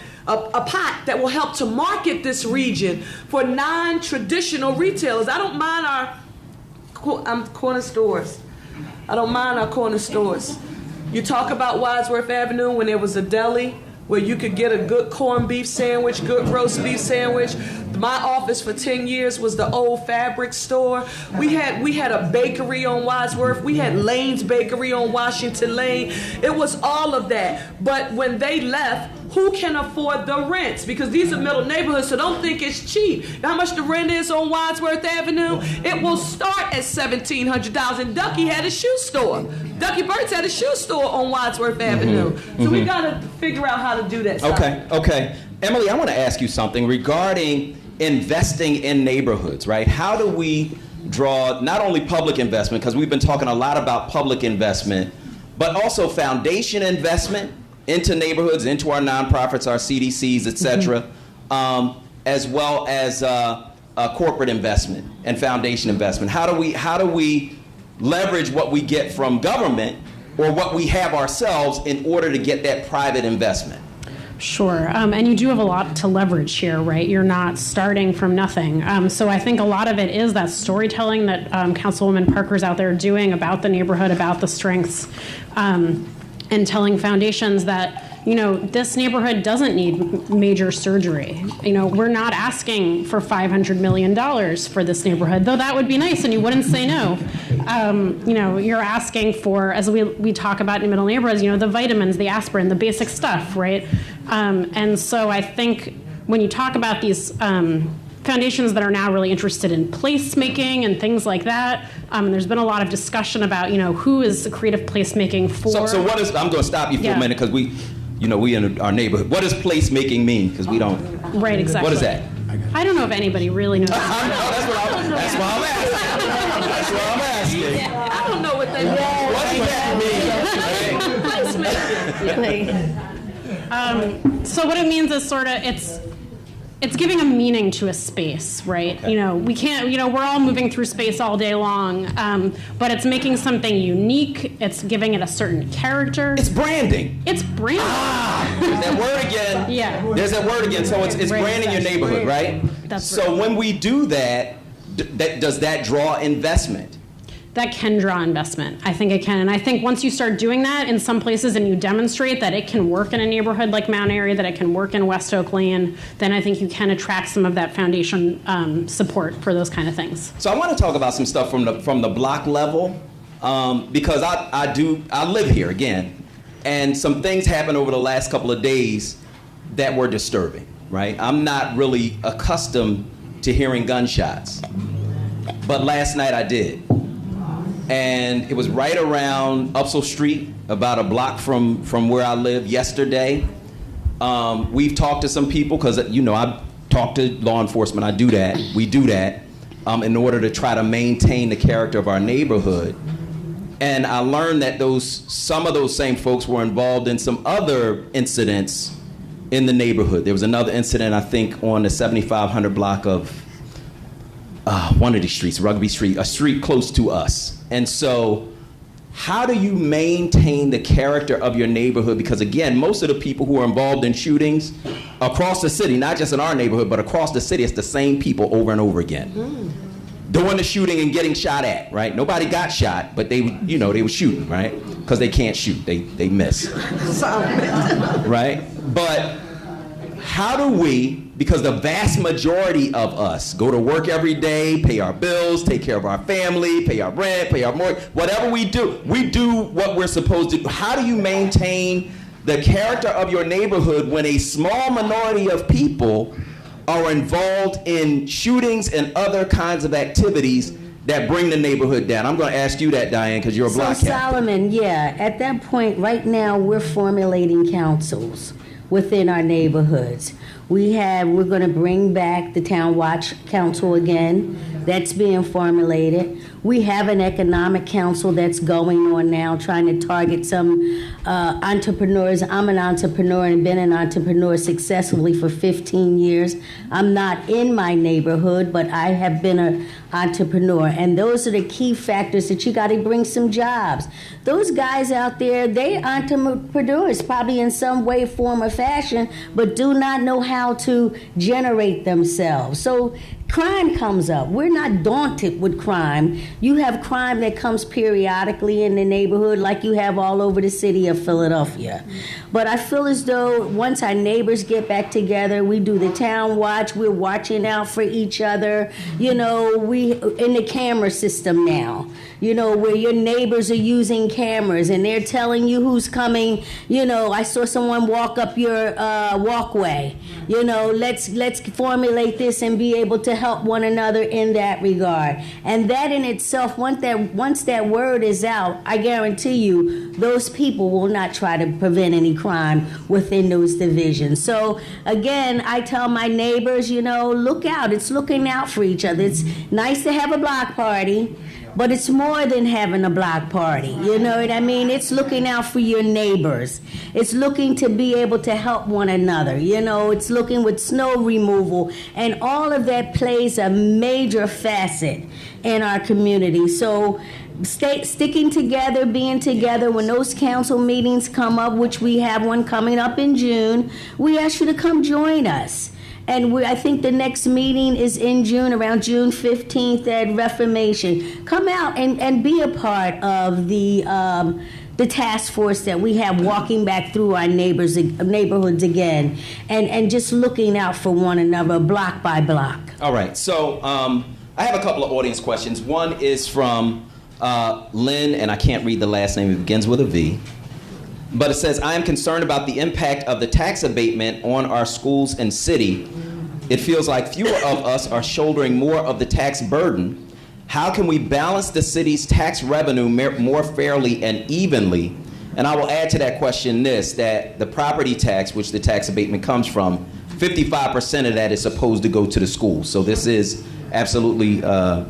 S7: that will help to market this region for non-traditional retailers. I don't mind our corner stores. I don't mind our corner stores. You talk about Wadsworth Avenue when there was a deli where you could get a good corned beef sandwich, good roast beef sandwich. My office for 10 years was the old fabric store. We had a bakery on Wadsworth. We had Lane's Bakery on Washington Lane. It was all of that. But when they left, who can afford the rents? Because these are middle neighborhoods, so don't think it's cheap. How much the rent is on Wadsworth Avenue? It will start at $1,700. And Ducky had a shoe store. Ducky Burt's had a shoe store on Wadsworth Avenue. So we got to figure out how to do that stuff.
S9: Okay. Emily, I want to ask you something regarding investing in neighborhoods, right? How do we draw not only public investment, because we've been talking a lot about public investment, but also foundation investment into neighborhoods, into our nonprofits, our CDCs, et cetera, as well as corporate investment and foundation investment. How do we leverage what we get from government or what we have ourselves in order to get that private investment?
S4: Sure, and you do have a lot to leverage here, right? You're not starting from nothing. So I think a lot of it is that storytelling that Councilwoman Parker's out there doing about the neighborhood, about the strengths, and telling foundations that, this neighborhood doesn't need major surgery. We're not asking for $500 million for this neighborhood, though that would be nice and you wouldn't say no. You're asking for, as we talk about in middle neighborhoods, the vitamins, the aspirin, the basic stuff, right? And so I think when you talk about these foundations that are now really interested in placemaking and things like that, and there's been a lot of discussion about, who is the creative placemaking for.
S9: So what is, I'm going to stop you for a minute because we in our neighborhood. What does placemaking mean? Because we don't.
S4: Right, exactly.
S9: What is that?
S4: I don't know if anybody really knows.
S9: That's why I'm asking.
S7: I don't know what they mean.
S9: What does that mean?
S4: So what it means is sort of it's giving a meaning to a space, right?
S9: Okay.
S4: We can't, we're all moving through space all day long, but it's making something unique. It's giving it a certain character.
S9: It's branding.
S4: It's branding.
S9: There's that word again.
S4: Yeah.
S9: There's that word again. So it's branding your neighborhood, right?
S4: That's
S9: so
S4: right.
S9: when we do that, does that draw investment?
S4: That can draw investment. I think it can. And I think once you start doing that in some places and you demonstrate that it can work in a neighborhood like Mount Airy, that it can work in West Oak Lane, then I think you can attract some of that foundation support for those kind of things.
S9: So I want to talk about some stuff from the block level because I live here again, and some things happened over the last couple of days that were disturbing, right? I'm not really accustomed to hearing gunshots, but last night I did. And it was right around Upsall Street, about a block from where I live yesterday. We've talked to some people, because, I talk to law enforcement. I do that. We do that in order to try to maintain the character of our neighborhood. And I learned that some of those same folks were involved in some other incidents in the neighborhood. There was another incident, I think, on the 7500 block of one of these streets, Rugby Street, a street close to us. And so how do you maintain the character of your neighborhood? Because again, most of the people who are involved in shootings across the city, not just in our neighborhood, but across the city, it's the same people over and over again. Doing the shooting and getting shot at, right? Nobody got shot, but they were shooting, right? Because they can't shoot, they miss. Right? But how do we, because the vast majority of us go to work every day, pay our bills, take care of our family, pay our rent, pay our mortgage, whatever we do what we're supposed to do. How do you maintain the character of your neighborhood when a small minority of people are involved in shootings and other kinds of activities that bring the neighborhood down? I'm going to ask you that, Diane, because you're a block captain.
S3: Solomon, yeah, at that point, right now, we're formulating councils within our neighborhoods. We're going to bring back the Town Watch Council again. That's being formulated. We have an economic council that's going on now, trying to target some entrepreneurs. I'm an entrepreneur and been an entrepreneur successfully for 15 years. I'm not in my neighborhood, but I have been an entrepreneur. And those are the key factors that you got to bring some jobs. Those guys out there, they entrepreneurs probably in some way, form, or fashion, but do not know how to generate themselves. So crime comes up. We're not daunted with crime. You have crime that comes periodically in the neighborhood like you have all over the city of Philadelphia. But I feel as though once our neighbors get back together, we do the town watch, we're watching out for each other. You know, we in the camera system now, you know, where your neighbors are using cameras and they're telling you who's coming. You know, I saw someone walk up your walkway. You know, let's formulate this and be able to help one another in that regard. And that in itself, once that word is out, I guarantee you, those people will not try to prevent any crime within those divisions. So again, I tell my neighbors, you know, look out. It's looking out for each other. It's nice to have a block party, but it's more than having a block party. You know what I mean? It's looking out for your neighbors. It's looking to be able to help one another. You know, it's looking with snow removal, and all of that plays a major facet in our community. So sticking together, being together, when those council meetings come up, which we have one coming up in June, we ask you to come join us. And I think the next meeting is in June, around June 15th at Reformation. Come out and be a part of the task force that we have walking back through our neighborhoods again and just looking out for one another block by block.
S9: All right, so I have a couple of audience questions. One is from Lynn, and I can't read the last name, it begins with a V. But it says, I am concerned about the impact of the tax abatement on our schools and city. It feels like fewer of us are shouldering more of the tax burden. How can we balance the city's tax revenue more fairly and evenly? And I will add to that question this, that the property tax, which the tax abatement comes from, 55% of that is supposed to go to the schools. So this is absolutely a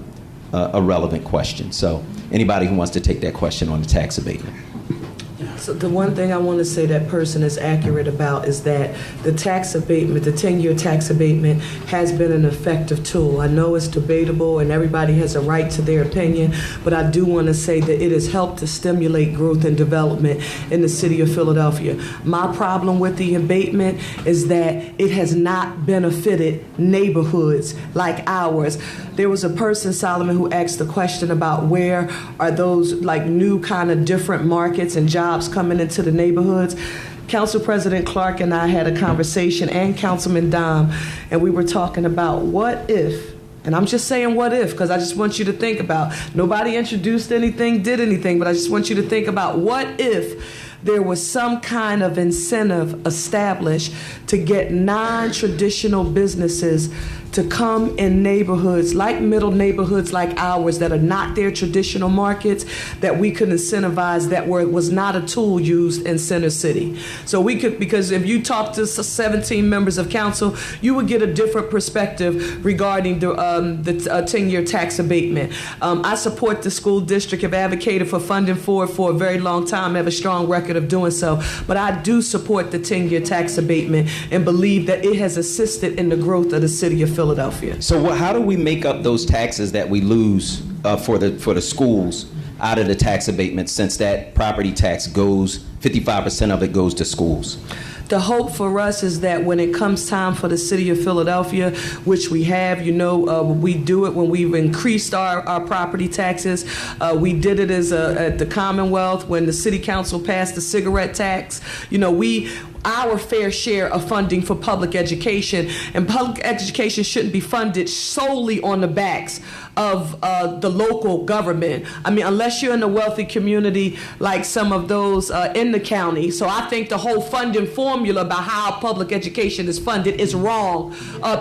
S9: relevant question. So anybody who wants to take that question on the tax abatement.
S7: So the one thing I want to say that person is accurate about is that the tax abatement, the 10-year tax abatement, has been an effective tool. I know it's debatable and everybody has a right to their opinion, but I do want to say that it has helped to stimulate growth and development in the city of Philadelphia. My problem with the abatement is that it has not benefited neighborhoods like ours. There was a person, Solomon, who asked the question about where are those like new kind of different markets and jobs coming into the neighborhoods. Council President Clark and I had a conversation, and Councilman Dom, and we were talking about what if, and I'm just saying what if, because I just want you to think about, nobody introduced anything, did anything, but I just want you to think about what if there was some kind of incentive established to get non-traditional businesses to come in neighborhoods like middle neighborhoods like ours that are not their traditional markets, that we could incentivize that was not a tool used in Center City. So we could, because if you talk to 17 members of council, you would get a different perspective regarding the 10-year tax abatement. I support the school district, have advocated for funding for it for a very long time, have a strong record of doing so, but I do support the 10-year tax abatement and believe that it has assisted in the growth of the city of Philadelphia.
S9: So how do we make up those taxes that we lose for the schools out of the tax abatement, since that property tax goes, 55% of it goes to schools?
S7: The hope for us is that when it comes time for the city of Philadelphia, which we have, we do it when we've increased our property taxes. We did it at the Commonwealth when the city council passed the cigarette tax. our fair share of funding for public education. And public education shouldn't be funded solely on the backs of the local government. I mean, unless you're in a wealthy community like some of those in the county. So I think the whole funding formula about how public education is funded is wrong,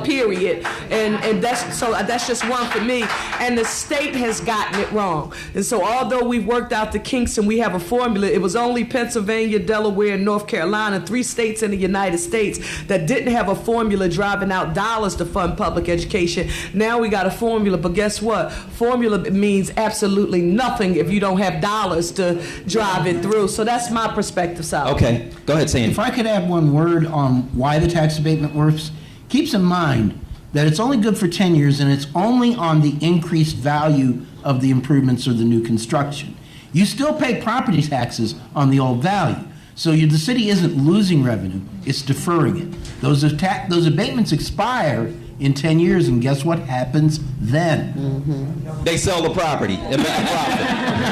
S7: period. And that's just one for me. And the state has gotten it wrong. And so although we've worked out the kinks and we have a formula, it was only Pennsylvania, Delaware, and North Carolina, 3 states in the United States, that didn't have a formula driving out dollars to fund public education. Now we got a formula, but guess what? Formula means absolutely nothing if you don't have dollars to drive it through. So that's my perspective, Sal.
S9: Okay, go ahead, Sandy.
S8: If I could add one word on why the tax abatement works, keeps in mind that it's only good for 10 years and it's only on the increased value of the improvements or the new construction. You still pay property taxes on the old value. So the city isn't losing revenue, it's deferring it. Those abatements expire in 10 years, and guess what happens then?
S9: Mm-hmm. They sell the property and make a profit.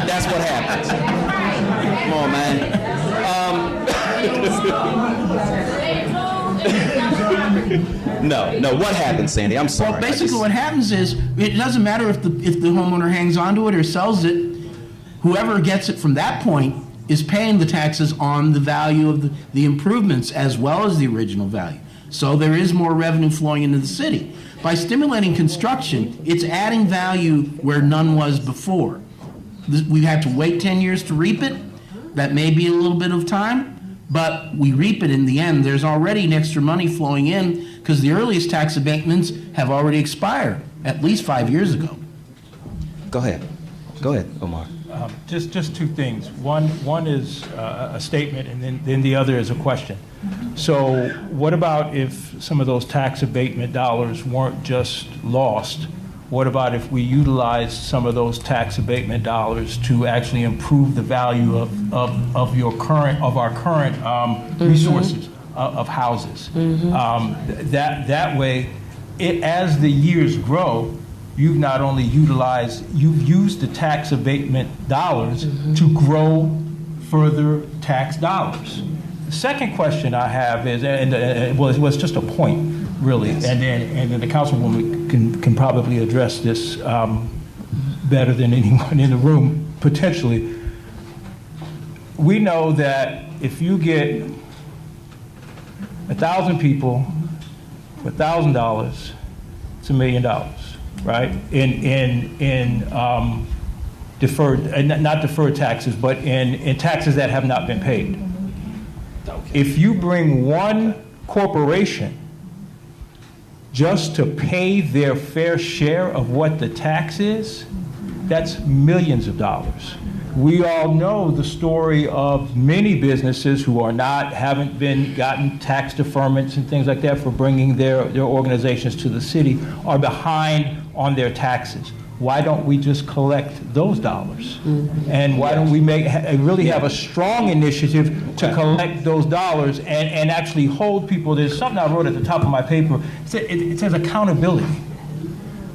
S9: That's what happens. Come on, man. No, what happens, Sandy? I'm sorry.
S8: Well, basically what happens is, it doesn't matter if the homeowner hangs onto it or sells it, whoever gets it from that point is paying the taxes on the value of the improvements as well as the original value. So there is more revenue flowing into the city. By stimulating construction, it's adding value where none was before. We have to wait 10 years to reap it. That may be a little bit of time, but we reap it in the end. There's already extra money flowing in because the earliest tax abatements have already expired at least 5 years ago.
S9: Go ahead, Omar.
S5: Just 2 things. One is a statement, and then the other is a question. So what about if some of those tax abatement dollars weren't just lost? What about if we utilized some of those tax abatement dollars to actually improve the value of our current resources of houses? That way, as the years grow, you've not only you've used the tax abatement dollars to grow further tax dollars. The second question I have is, and it was just a point, really, and then the Councilwoman can probably address this better than anyone in the room, potentially. We know that if you get 1,000 people for $1,000, it's $1 million. Right, in deferred, not deferred taxes, but in taxes that have not been paid. If you bring one corporation just to pay their fair share of what the tax is, that's millions of dollars. We all know the story of many businesses who haven't gotten tax deferments and things like that for bringing their organizations to the city are behind on their taxes. Why don't we just collect those dollars? And why don't we really have a strong initiative to collect those dollars and actually hold people? There's something I wrote at the top of my paper. It says accountability,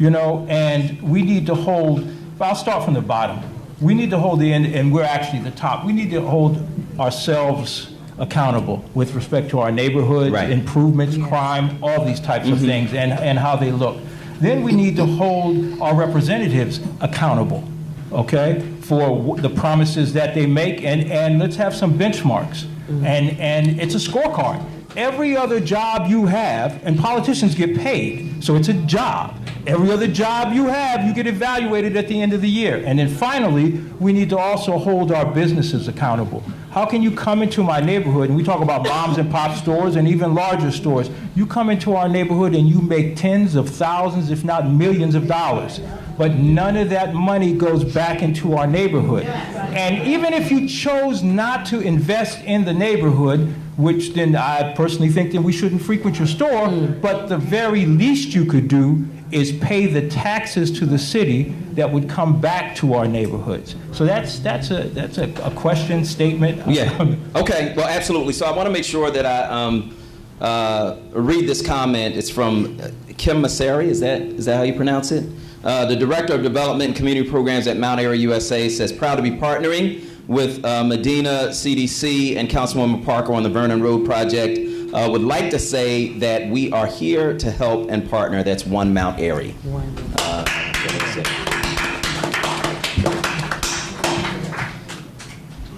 S5: and we need to hold, I'll start from the bottom. We need to hold the end, and we're actually the top. We need to hold ourselves accountable with respect to our neighborhoods, improvements, crime, all these types of things, and how they look. Then we need to hold our representatives accountable, okay, for the promises that they make, and let's have some benchmarks. And it's a scorecard. Every other job you have, and politicians get paid, so it's a job. Every other job you have, you get evaluated at the end of the year. And then finally, we need to also hold our businesses accountable. How can you come into my neighborhood, and we talk about moms and pop stores and even larger stores, you come into our neighborhood and you make tens of thousands, if not millions of dollars, but none of that money goes back into our neighborhood. And even if you chose not to invest in the neighborhood, which then I personally think that we shouldn't frequent your store, but the very least you could do is pay the taxes to the city that would come back to our neighborhoods. So that's a question, statement.
S9: Yeah. Okay. Well, absolutely. So I want to make sure that I read this comment. It's from Kim Masari. Is that how you pronounce it? The Director of Development and Community Programs at Mount Airy USA says, proud to be partnering with Medina CDC and Councilwoman Parker on the Vernon Road project, would like to say that we are here to help and partner. That's One Mount Airy.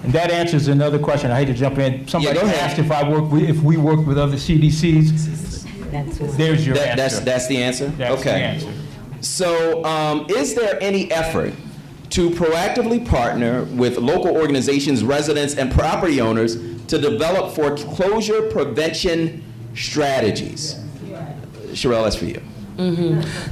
S5: And that answers another question. I hate to jump in. Somebody
S9: go ahead.
S5: asked if we work with other CDCs. There's your answer.
S9: That's the answer?
S5: That's
S9: okay.
S5: the answer.
S9: So is there any effort to proactively partner with local organizations, residents, and property owners to develop foreclosure prevention strategies? Cherelle, that's for you.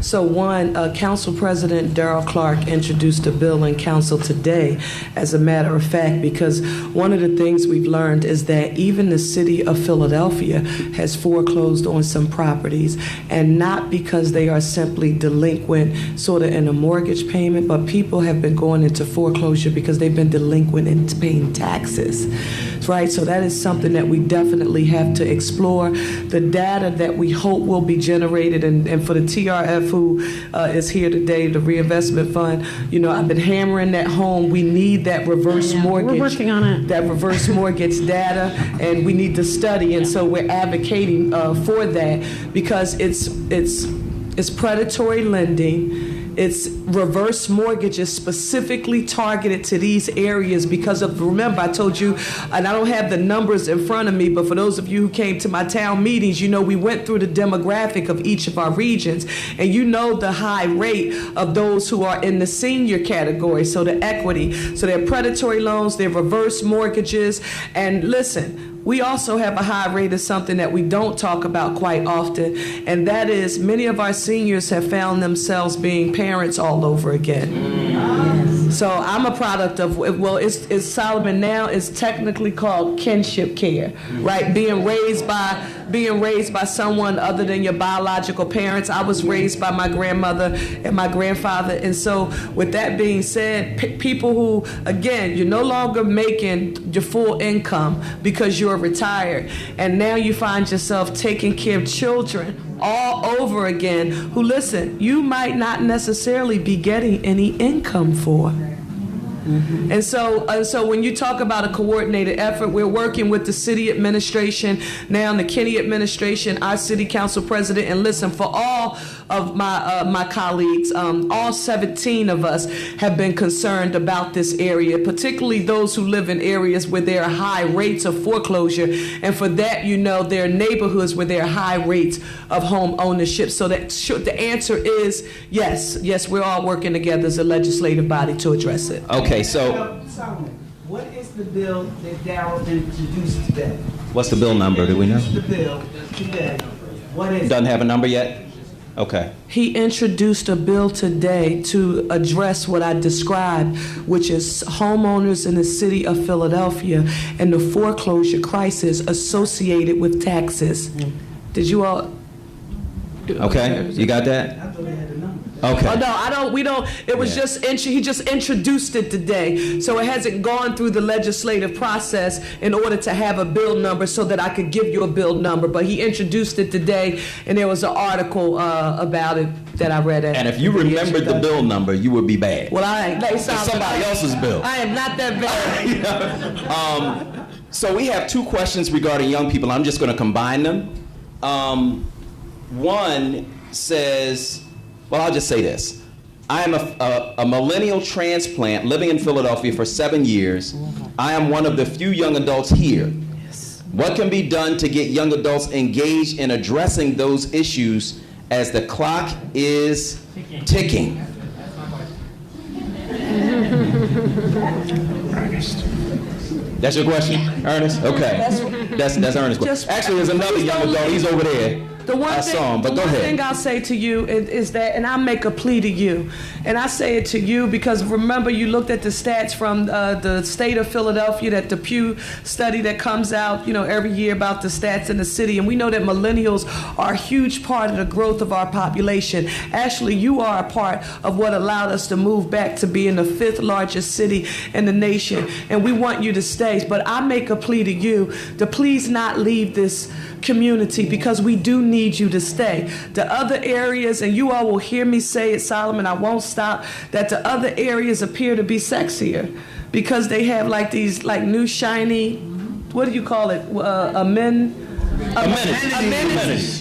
S7: So one, Council President Darrell Clark introduced a bill in Council today, as a matter of fact, because one of the things we've learned is that even the city of Philadelphia has foreclosed on some properties, and not because they are simply delinquent sort of in a mortgage payment, but people have been going into foreclosure because they've been delinquent in paying taxes, right? So that is something that we definitely have to explore. The data that we hope will be generated, and for the TRF who is here today, the reinvestment fund, you know, I've been hammering that home. We need that reverse mortgage.
S4: We're working on it.
S7: That reverse mortgage data, and we need to study, and so we're advocating for that, because it's predatory lending. It's reverse mortgages specifically targeted to these areas because of, remember, I told you, and I don't have the numbers in front of me, but for those of you who came to my town meetings, you know we went through the demographic of each of our regions, and you know the high rate of those who are in the senior category, so the equity. So they're predatory loans, they're reverse mortgages, and listen, we also have a high rate of something that we don't talk about quite often, and that is many of our seniors have found themselves being parents all over again. So I'm a product of, well, it's Solomon now is technically called kinship care, right? Being raised by someone other than your biological parents. I was raised by my grandmother and my grandfather, and so with that being said, people who, again, you're no longer making your full income because you're retired, and now you find yourself taking care of children all over again who, listen, you might not necessarily be getting any income for. And so when you talk about a coordinated effort, we're working with the city administration, now the Kinney administration, our city council president, and listen, for all of my colleagues, all 17 of us have been concerned about this area, particularly those who live in areas where there are high rates of foreclosure, and for that, you know, there are neighborhoods where there are high rates of home ownership. So that the answer is yes, we're all working together as a legislative body to address it.
S9: Okay, so
S11: Solomon, what is the bill that Dowdall introduced today?
S9: what's the bill number? Do we know?
S11: The bill today. What is
S9: Doesn't have a number yet? Okay.
S7: He introduced a bill today to address what I described, which is homeowners in the city of Philadelphia and the foreclosure crisis associated with taxes. Did you all?
S9: Okay, you got that? Okay.
S7: Oh, no, we don't. It was he just introduced it today. So it hasn't gone through the legislative process in order to have a bill number so that I could give you a bill number. But he introduced it today, and there was an article about it that I read.
S9: And if you remembered the bill number, you would be bad.
S7: Well, I ain't.
S9: It's somebody else's bill.
S7: I am not that bad.
S9: So we have two questions regarding young people. I'm just going to combine them. One says, well, I'll just say this. I am a millennial transplant living in Philadelphia for 7 years. I am one of the few young adults here. What can be done to get young adults engaged in addressing those issues as the clock is ticking? Ernest. That's your question, Ernest? Okay. That's Ernest's question. Actually, there's another young adult. He's over there.
S7: The one thing I'll say to you is that, and I make a plea to you, and I say it to you because remember you looked at the stats from the state of Philadelphia, that the Pew study that comes out, you know, every year about the stats in the city, and we know that millennials are a huge part of the growth of our population. Ashley, you are a part of what allowed us to move back to being the 5th largest city in the nation, and we want you to stay. But I make a plea to you to please not leave this community, because we do need you to stay. The other areas, and you all will hear me say it, Solomon, I won't stop, that the other areas appear to be sexier because they have like these like new shiny, what do you call it,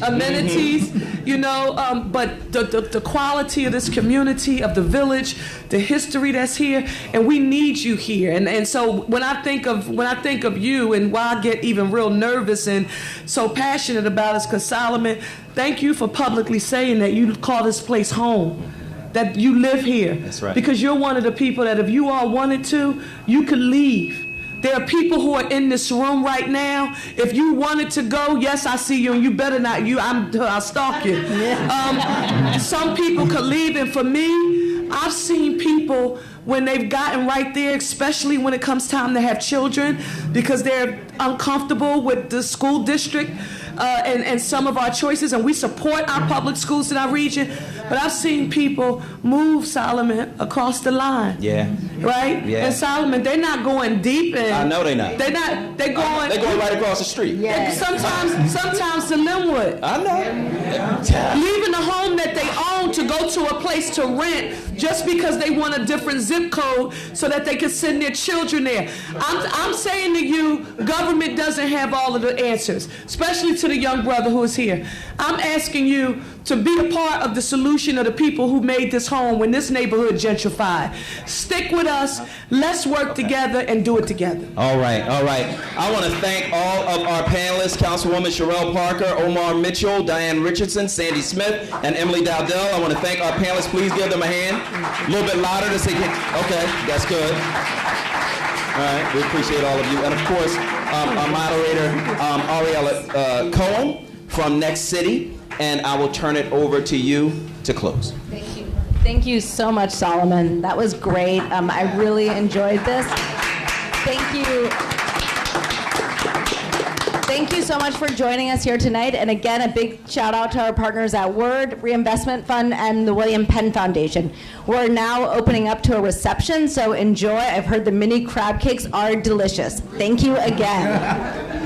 S7: amenities, you know, but the quality of this community, of the village, the history that's here, and we need you here. And so when I think of you, and why I get even real nervous and so passionate about it, because Solomon, thank you for publicly saying that you call this place home, that you live here.
S9: That's right.
S7: Because you're one of the people that if you all wanted to, you could leave. There are people who are in this room right now. If you wanted to go, yes, I see you, and you better not. I'll stalk you. Some people could leave, and for me, I've seen people when they've gotten right there, especially when it comes time to have children, because they're uncomfortable with the school district and some of our choices, and we support our public schools in our region. But I've seen people move, Solomon, across the line.
S9: Yeah.
S7: Right?
S9: Yeah.
S7: And Solomon, they're not going deep in.
S9: I know they're not.
S7: They're not. They're going.
S9: They're going right across the street.
S3: Yes.
S7: Sometimes to Linwood.
S9: I know.
S7: Leaving the home that they own to go to a place to rent just because they want a different zip code so that they can send their children there. I'm saying to you, government doesn't have all of the answers, especially to the young brother who is here. I'm asking you to be a part of the solution of the people who made this home when this neighborhood gentrified. Stick with us. Let's work together and do it together.
S9: All right, all right. I want to thank all of our panelists, Councilwoman Cherelle Parker, Omar Mitchell, Diane Richardson, Sandy Smith, and Emily Dowdall. I want to thank our panelists. Please give them a hand. A little bit louder to say, okay, that's good. All right, we appreciate all of you. And of course, our moderator, Ariella Cohen from Next City. And I will turn it over to you to close.
S2: Thank you. Thank you so much, Solomon. That was great. I really enjoyed this. Thank you. Thank you so much for joining us here tonight. And again, a big shout out to our partners at WURD, Reinvestment Fund, and the William Penn Foundation. We're now opening up to a reception, so enjoy. I've heard the mini crab cakes are delicious. Thank you again.